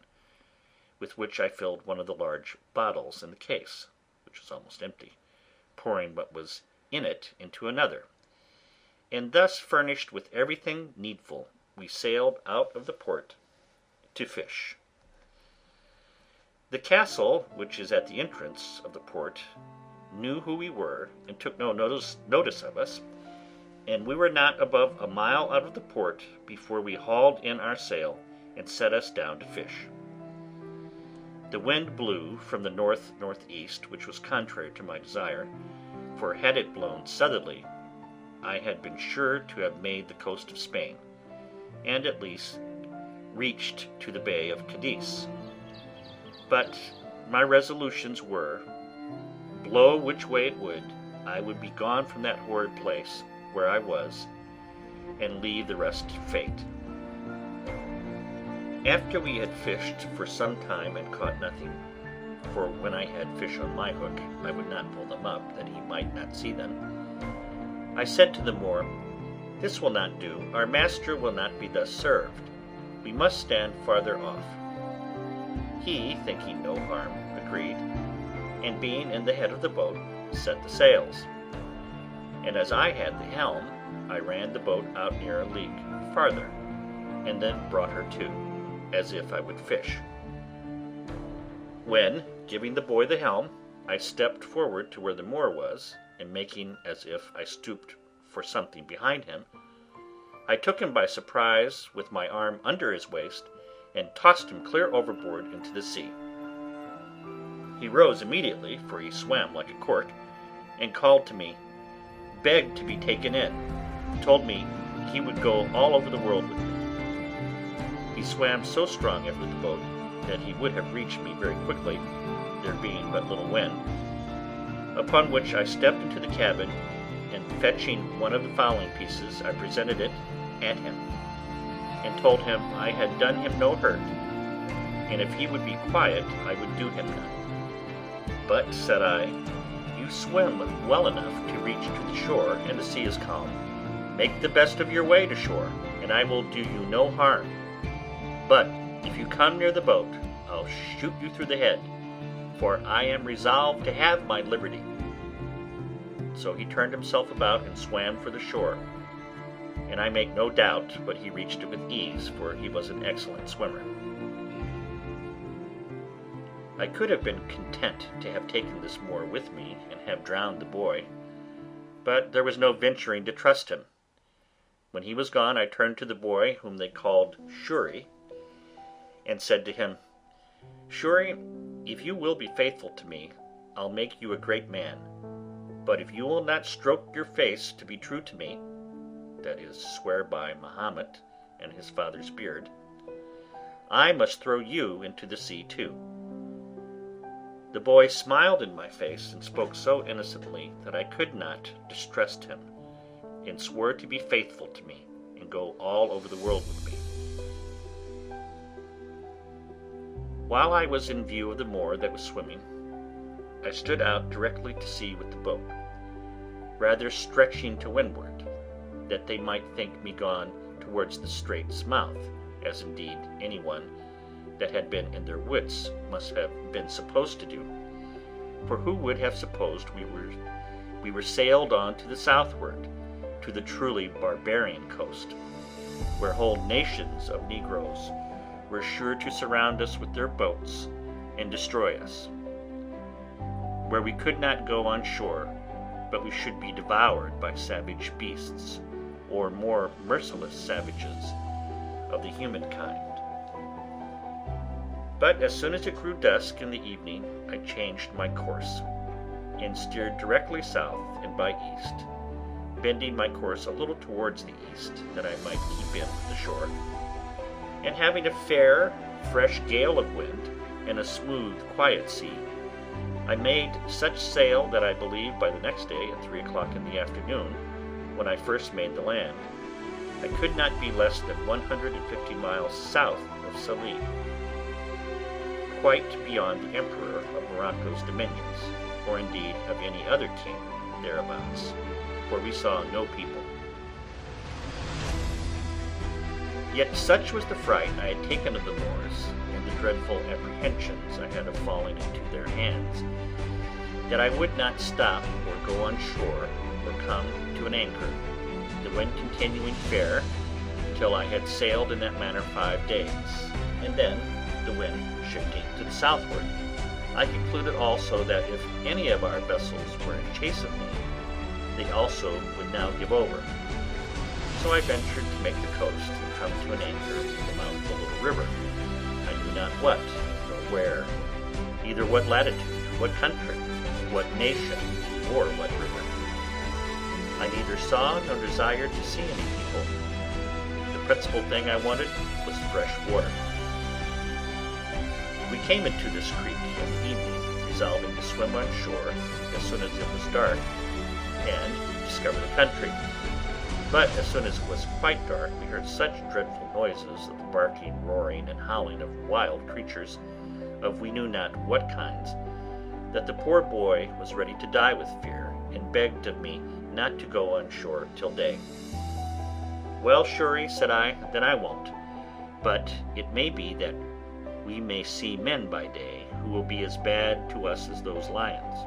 with which I filled one of the large bottles in the case, which was almost empty, pouring what was in it into another, and thus furnished with everything needful, we sailed out of the port to fish. The castle, which is at the entrance of the port, knew who we were, and took no notice of us, and we were not above a mile out of the port before we hauled in our sail and set us down to fish. The wind blew from the north-northeast, which was contrary to my desire, for had it blown southerly, I had been sure to have made the coast of Spain, and at least reached to the Bay of Cadiz. But my resolutions were, blow which way it would, I would be gone from that horrid place where I was, and leave the rest to fate. After we had fished for some time and caught nothing, for when I had fish on my hook, I would not pull them up, that he might not see them, I said to the Moor, "This will not do. Our master will not be thus served. We must stand farther off." He, thinking no harm, agreed, and being in the head of the boat, set the sails. And as I had the helm, I ran the boat out near a league farther, and then brought her to, as if I would fish. When, giving the boy the helm, I stepped forward to where the Moor was, and making as if I stooped for something behind him, I took him by surprise with my arm under his waist, and tossed him clear overboard into the sea. He rose immediately, for he swam like a cork, and called to me, begged to be taken in, told me he would go all over the world with me. He swam so strong after the boat that he would have reached me very quickly, there being but little wind, upon which I stepped into the cabin, and fetching one of the fowling pieces, I presented it at him, and told him I had done him no hurt, and if he would be quiet, I would do him none. "But," said I, "you swim well enough to reach to the shore, and the sea is calm. Make the best of your way to shore, and I will do you no harm. But if you come near the boat, I'll shoot you through the head, for I am resolved to have my liberty." So he turned himself about and swam for the shore, and I make no doubt but he reached it with ease, for he was an excellent swimmer. I could have been content to have taken this Moor with me and have drowned the boy, but there was no venturing to trust him. When he was gone, I turned to the boy, whom they called Shuri, and said to him, "Shuri, if you will be faithful to me, I'll make you a great man. But if you will not stroke your face to be true to me, that is, swear by Mahomet and his father's beard, I must throw you into the sea too." The boy smiled in my face and spoke so innocently that I could not distrust him, and swore to be faithful to me and go all over the world with me. While I was in view of the Moor that was swimming, I stood out directly to sea with the boat, rather stretching to windward, that they might think me gone towards the strait's mouth, as indeed anyone that had been in their wits must have been supposed to do, for who would have supposed we were sailed on to the southward, to the truly barbarian coast, where whole nations of negroes were sure to surround us with their boats and destroy us, where we could not go on shore, but we should be devoured by savage beasts, or more merciless savages of the human kind. But as soon as it grew dusk in the evening, I changed my course, and steered directly south and by east, bending my course a little towards the east, that I might keep in with the shore, and having a fair, fresh gale of wind, and a smooth, quiet sea, I made such sail that I believe by the next day at 3 o'clock in the afternoon, when I first made the land, I could not be less than 150 miles south of Sallee, quite beyond the Emperor of Morocco's dominions, or indeed of any other king thereabouts, for we saw no people. Yet such was the fright I had taken of the Moors, and the dreadful apprehensions I had of falling into their hands, that I would not stop or go on shore or come to an anchor, the wind continuing fair, till I had sailed in that manner 5 days, and then, the wind shifting to the southward, I concluded also that if any of our vessels were in chase of me, they also would now give over. So I ventured to make the coast and come to an anchor in the mouth of a little river. I knew not what, nor where, neither what latitude, what country, what nation, or what river. I neither saw nor desired to see any people. The principal thing I wanted was fresh water. We came into this creek in the evening, resolving to swim on shore as soon as it was dark and discover the country. But as soon as it was quite dark, we heard such dreadful noises of the barking, roaring, and howling of wild creatures, of we knew not what kinds, that the poor boy was ready to die with fear, and begged of me not to go on shore till day. "Well, Shuri," said I, "then I won't. But it may be that we may see men by day who will be as bad to us as those lions."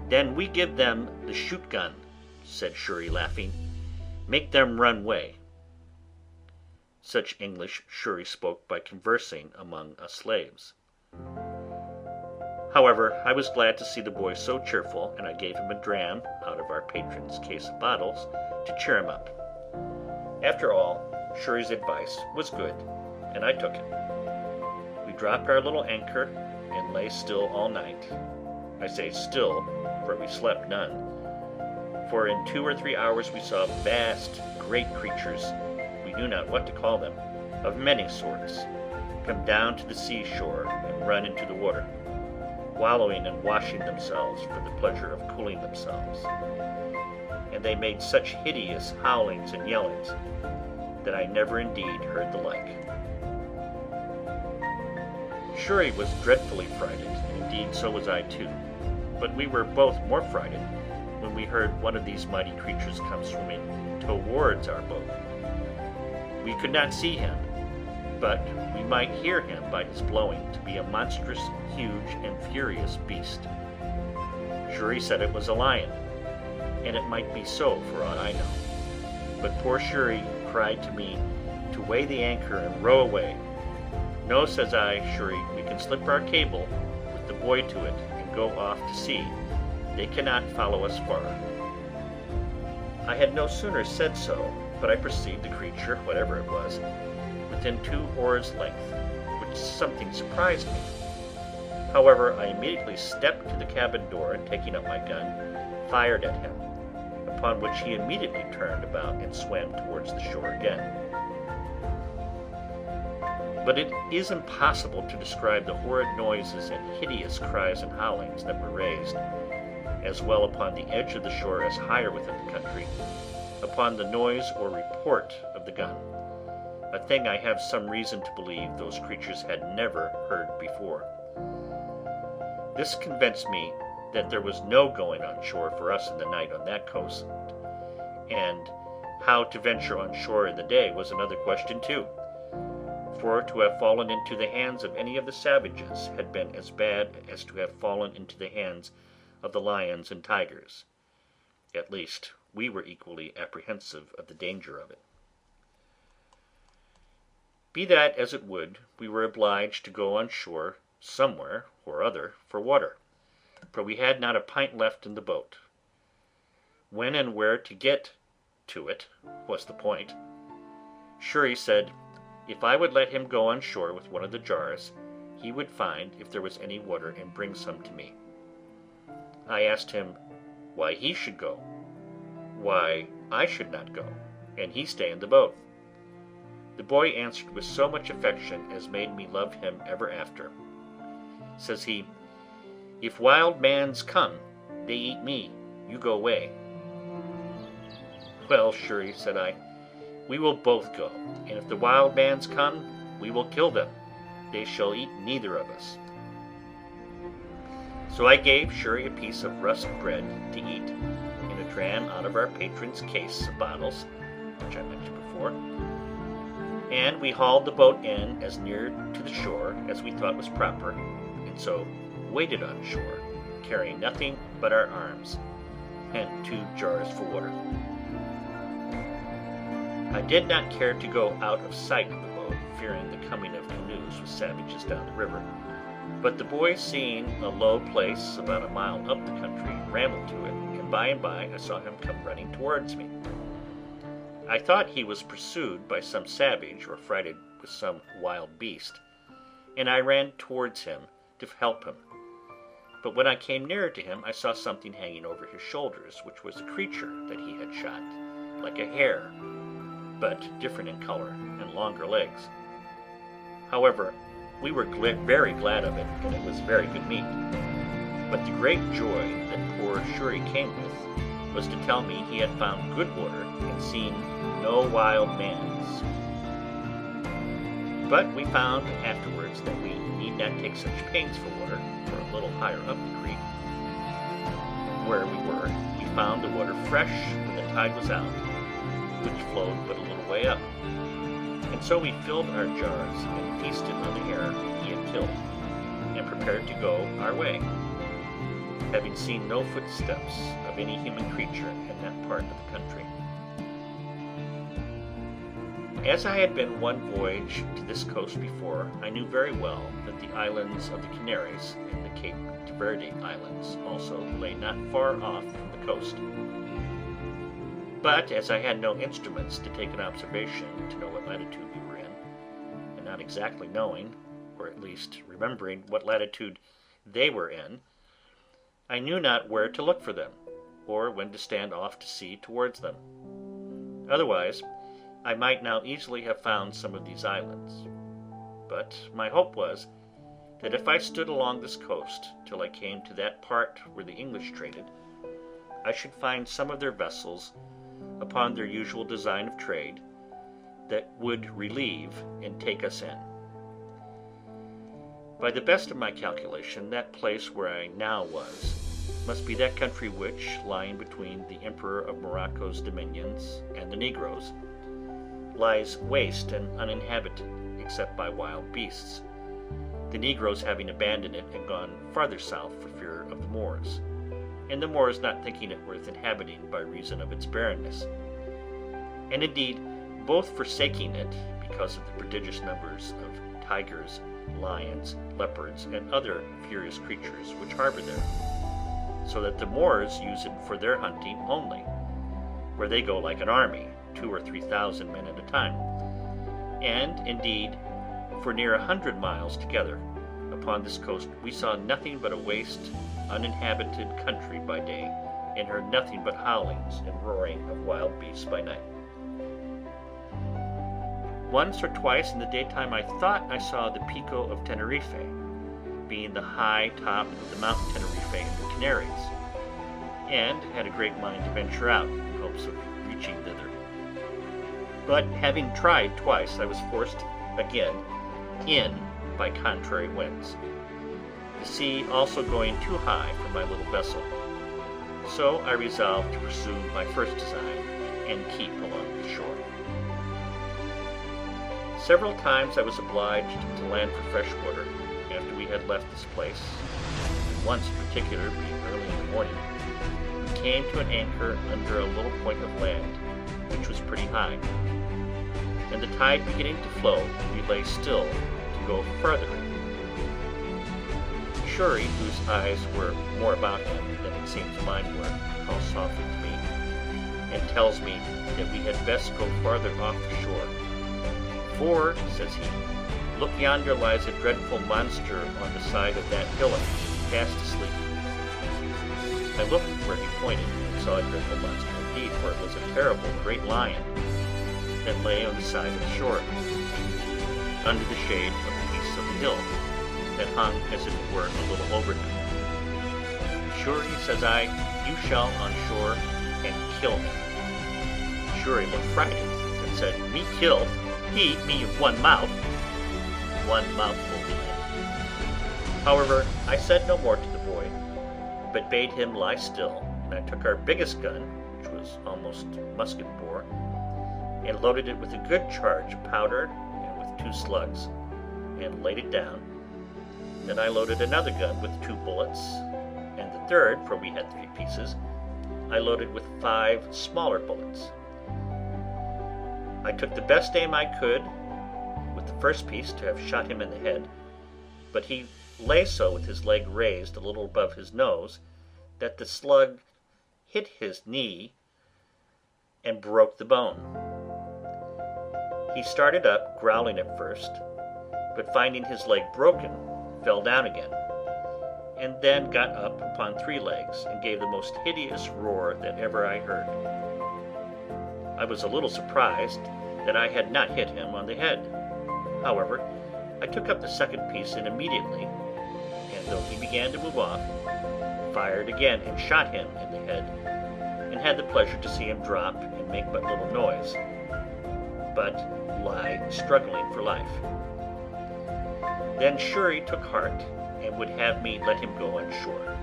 "Then we give them the shoot gun," said Shuri, laughing. "Make them run way." Such English Shuri spoke by conversing among us slaves. However, I was glad to see the boy so cheerful, and I gave him a dram out of our patron's case of bottles to cheer him up. After all, Shuri's advice was good, and I took it. We dropped our little anchor and lay still all night. I say still, for we slept none. For in 2 or 3 hours we saw vast, great creatures, we knew not what to call them, of many sorts, come down to the seashore and run into the water, wallowing and washing themselves for the pleasure of cooling themselves. And they made such hideous howlings and yellings that I never indeed heard the like. Shuri was dreadfully frightened, and indeed so was I too, but we were both more frightened when we heard one of these mighty creatures come swimming towards our boat. We could not see him, but we might hear him by his blowing to be a monstrous, huge, and furious beast. Shuri said it was a lion, and it might be so for aught I know. But poor Shuri cried to me to weigh the anchor and row away. "No," says I, "Shuri, we can slip our cable with the boy to it and go off to sea. They cannot follow us far." I had no sooner said so, but I perceived the creature, whatever it was, within 2 oars' length, which something surprised me. However, I immediately stepped to the cabin door, and taking up my gun, fired at him, upon which he immediately turned about and swam towards the shore again. But it is impossible to describe the horrid noises and hideous cries and howlings that were raised, as well upon the edge of the shore as higher within the country, upon the noise or report of the gun, a thing I have some reason to believe those creatures had never heard before. This convinced me that there was no going on shore for us in the night on that coast, and how to venture on shore in the day was another question too, for to have fallen into the hands of any of the savages had been as bad as to have fallen into the hands of the lions and tigers. At least, we were equally apprehensive of the danger of it. Be that as it would, we were obliged to go on shore somewhere or other for water, for we had not a pint left in the boat. When and where to get to it was the point. Shuri said if I would let him go on shore with one of the jars, he would find if there was any water and bring some to me. I asked him why he should go, why I should not go, and he stay in the boat. The boy answered with so much affection as made me love him ever after. Says he, "If wild mans come, they eat me, you go away." "Well, Shuri," said I, "we will both go, and if the wild mans come, we will kill them. They shall eat neither of us." So I gave Shuri a piece of rusk bread to eat, and a dram out of our patron's case of bottles, which I mentioned before, and we hauled the boat in as near to the shore as we thought was proper, and so waited on shore, carrying nothing but our arms, and 2 jars for water. I did not care to go out of sight of the boat, fearing the coming of canoes with savages down the river, but the boy, seeing a low place about a mile up the country, rambled to it, and by I saw him come running towards me. I thought he was pursued by some savage or frighted with some wild beast, and I ran towards him to help him. But when I came nearer to him, I saw something hanging over his shoulders, which was a creature that he had shot, like a hare, but different in color and longer legs. However, we were very glad of it, and it was very good meat. But the great joy that poor Shuri came with was to tell me he had found good water and seen no wild mans. But we found afterwards that we need not take such pains for water, for a little higher up the creek where we were, we found the water fresh when the tide was out, which flowed but a little way up. And so we filled our jars and feasted on the hare he had killed, and prepared to go our way, having seen no footsteps of any human creature in that part of the country. As I had been one voyage to this coast before, I knew very well that the islands of the Canaries and the Cape Verde Islands also lay not far off from the coast. But as I had no instruments to take an observation to know what latitude we were in, and not exactly knowing, or at least remembering what latitude they were in, I knew not where to look for them, or when to stand off to sea towards them. Otherwise, I might now easily have found some of these islands. But my hope was that if I stood along this coast till I came to that part where the English traded, I should find some of their vessels upon their usual design of trade that would relieve and take us in. By the best of my calculation, that place where I now was must be that country which, lying between the Emperor of Morocco's dominions and the Negroes, lies waste and uninhabited except by wild beasts, the Negroes having abandoned it and gone farther south for fear of the Moors, and the Moors not thinking it worth inhabiting by reason of its barrenness, and indeed both forsaking it because of the prodigious numbers of tigers, lions, leopards, and other furious creatures which harbor there, so that the Moors use it for their hunting only, where they go like an army, 2,000 or 3,000 men at a time, and indeed for near 100 miles together upon this coast we saw nothing but a waste, uninhabited country by day, and heard nothing but howlings and roaring of wild beasts by night. Once or twice in the daytime I thought I saw the Pico of Tenerife, being the high top of the Mountain Tenerife in the Canaries, and had a great mind to venture out in hopes of reaching thither. But having tried twice, I was forced again in by contrary winds, the sea also going too high for my little vessel. So I resolved to pursue my first design and keep along the shore. Several times I was obliged to land for fresh water after we had left this place, and once in particular, being early in the morning, we came to an anchor under a little point of land, which was pretty high, and the tide beginning to flow, we lay still to go further. Shuri, whose eyes were more about him than it seems mine were, calls softly to me, and tells me that we had best go farther off the shore. For, says he, look, yonder lies a dreadful monster on the side of that hillock, fast asleep. I looked where he pointed and saw a dreadful monster indeed, for it was a terrible great lion that lay on the side of the shore, under the shade of the piece of the hill that hung as it were a little over him. Shuri, says I, you shall on shore and kill him. Shuri looked frightened and said, me kill? He, me of one mouth. One mouthful he had. However, I said no more to the boy, but bade him lie still, and I took our biggest gun, which was almost musket bore, and loaded it with a good charge of powder and with 2 slugs, and laid it down. Then I loaded another gun with 2 bullets, and the third, for we had 3 pieces, I loaded with 5 smaller bullets. I took the best aim I could with the first piece to have shot him in the head, but he lay so with his leg raised a little above his nose that the slug hit his knee and broke the bone. He started up, growling at first, but finding his leg broken, fell down again, and then got up upon 3 legs and gave the most hideous roar that ever I heard. I was a little surprised that I had not hit him on the head. However, I took up the second piece and immediately, and though he began to move off, fired again and shot him in the head, and had the pleasure to see him drop and make but little noise, but lie struggling for life. Then Shuri took heart and would have me let him go on shore.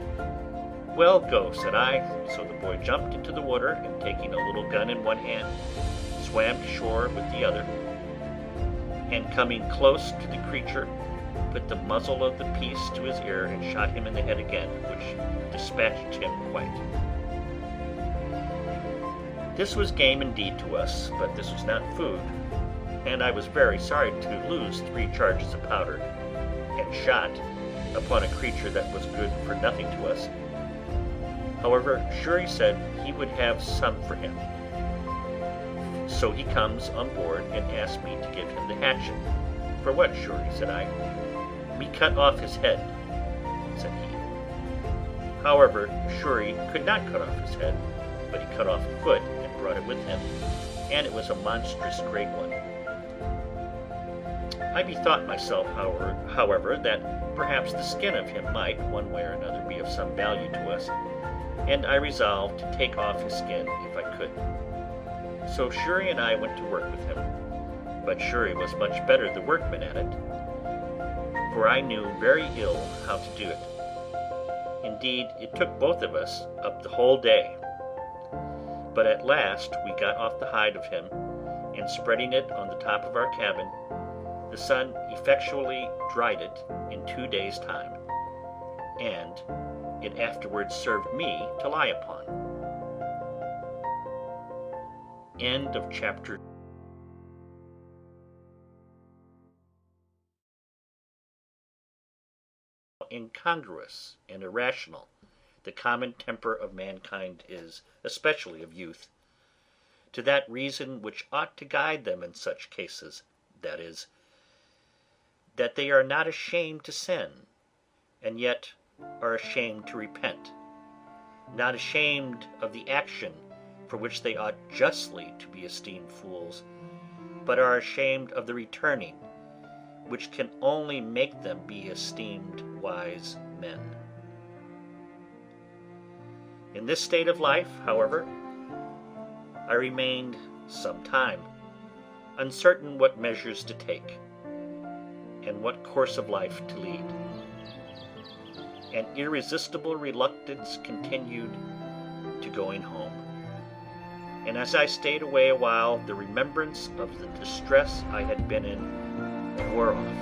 "Well, go," said I, so the boy jumped into the water and taking a little gun in one hand, swam to shore with the other, and coming close to the creature, put the muzzle of the piece to his ear and shot him in the head again, which dispatched him quite. This was game indeed to us, but this was not food, and I was very sorry to lose 3 charges of powder and shot upon a creature that was good for nothing to us. However, Shuri said he would have some for him. So he comes on board and asked me to give him the hatchet. "For what, Shuri?" said I. "Me cut off his head," said he. However, Shuri could not cut off his head, but he cut off a foot and brought it with him, and it was a monstrous great one. I bethought myself, however, that perhaps the skin of him might, one way or another, be of some value to us, and I resolved to take off his skin if I could. So Shuri and I went to work with him, but Shuri was much better the workman at it, for I knew very ill how to do it. Indeed, it took both of us up the whole day. But at last we got off the hide of him, and spreading it on the top of our cabin, the sun effectually dried it in 2 days' time, and it afterwards served me to lie upon. End of chapter. Incongruous and irrational the common temper of mankind is, especially of youth, to that reason which ought to guide them in such cases, that is, that they are not ashamed to sin, and yet are ashamed to repent, not ashamed of the action for which they ought justly to be esteemed fools, but are ashamed of the returning, which can only make them be esteemed wise men. In this state of life, however, I remained some time, uncertain what measures to take, and what course of life to lead. An irresistible reluctance continued to going home, and as I stayed away a while, the remembrance of the distress I had been in wore off,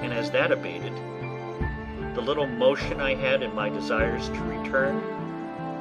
and as that abated, the little motion I had in my desires to return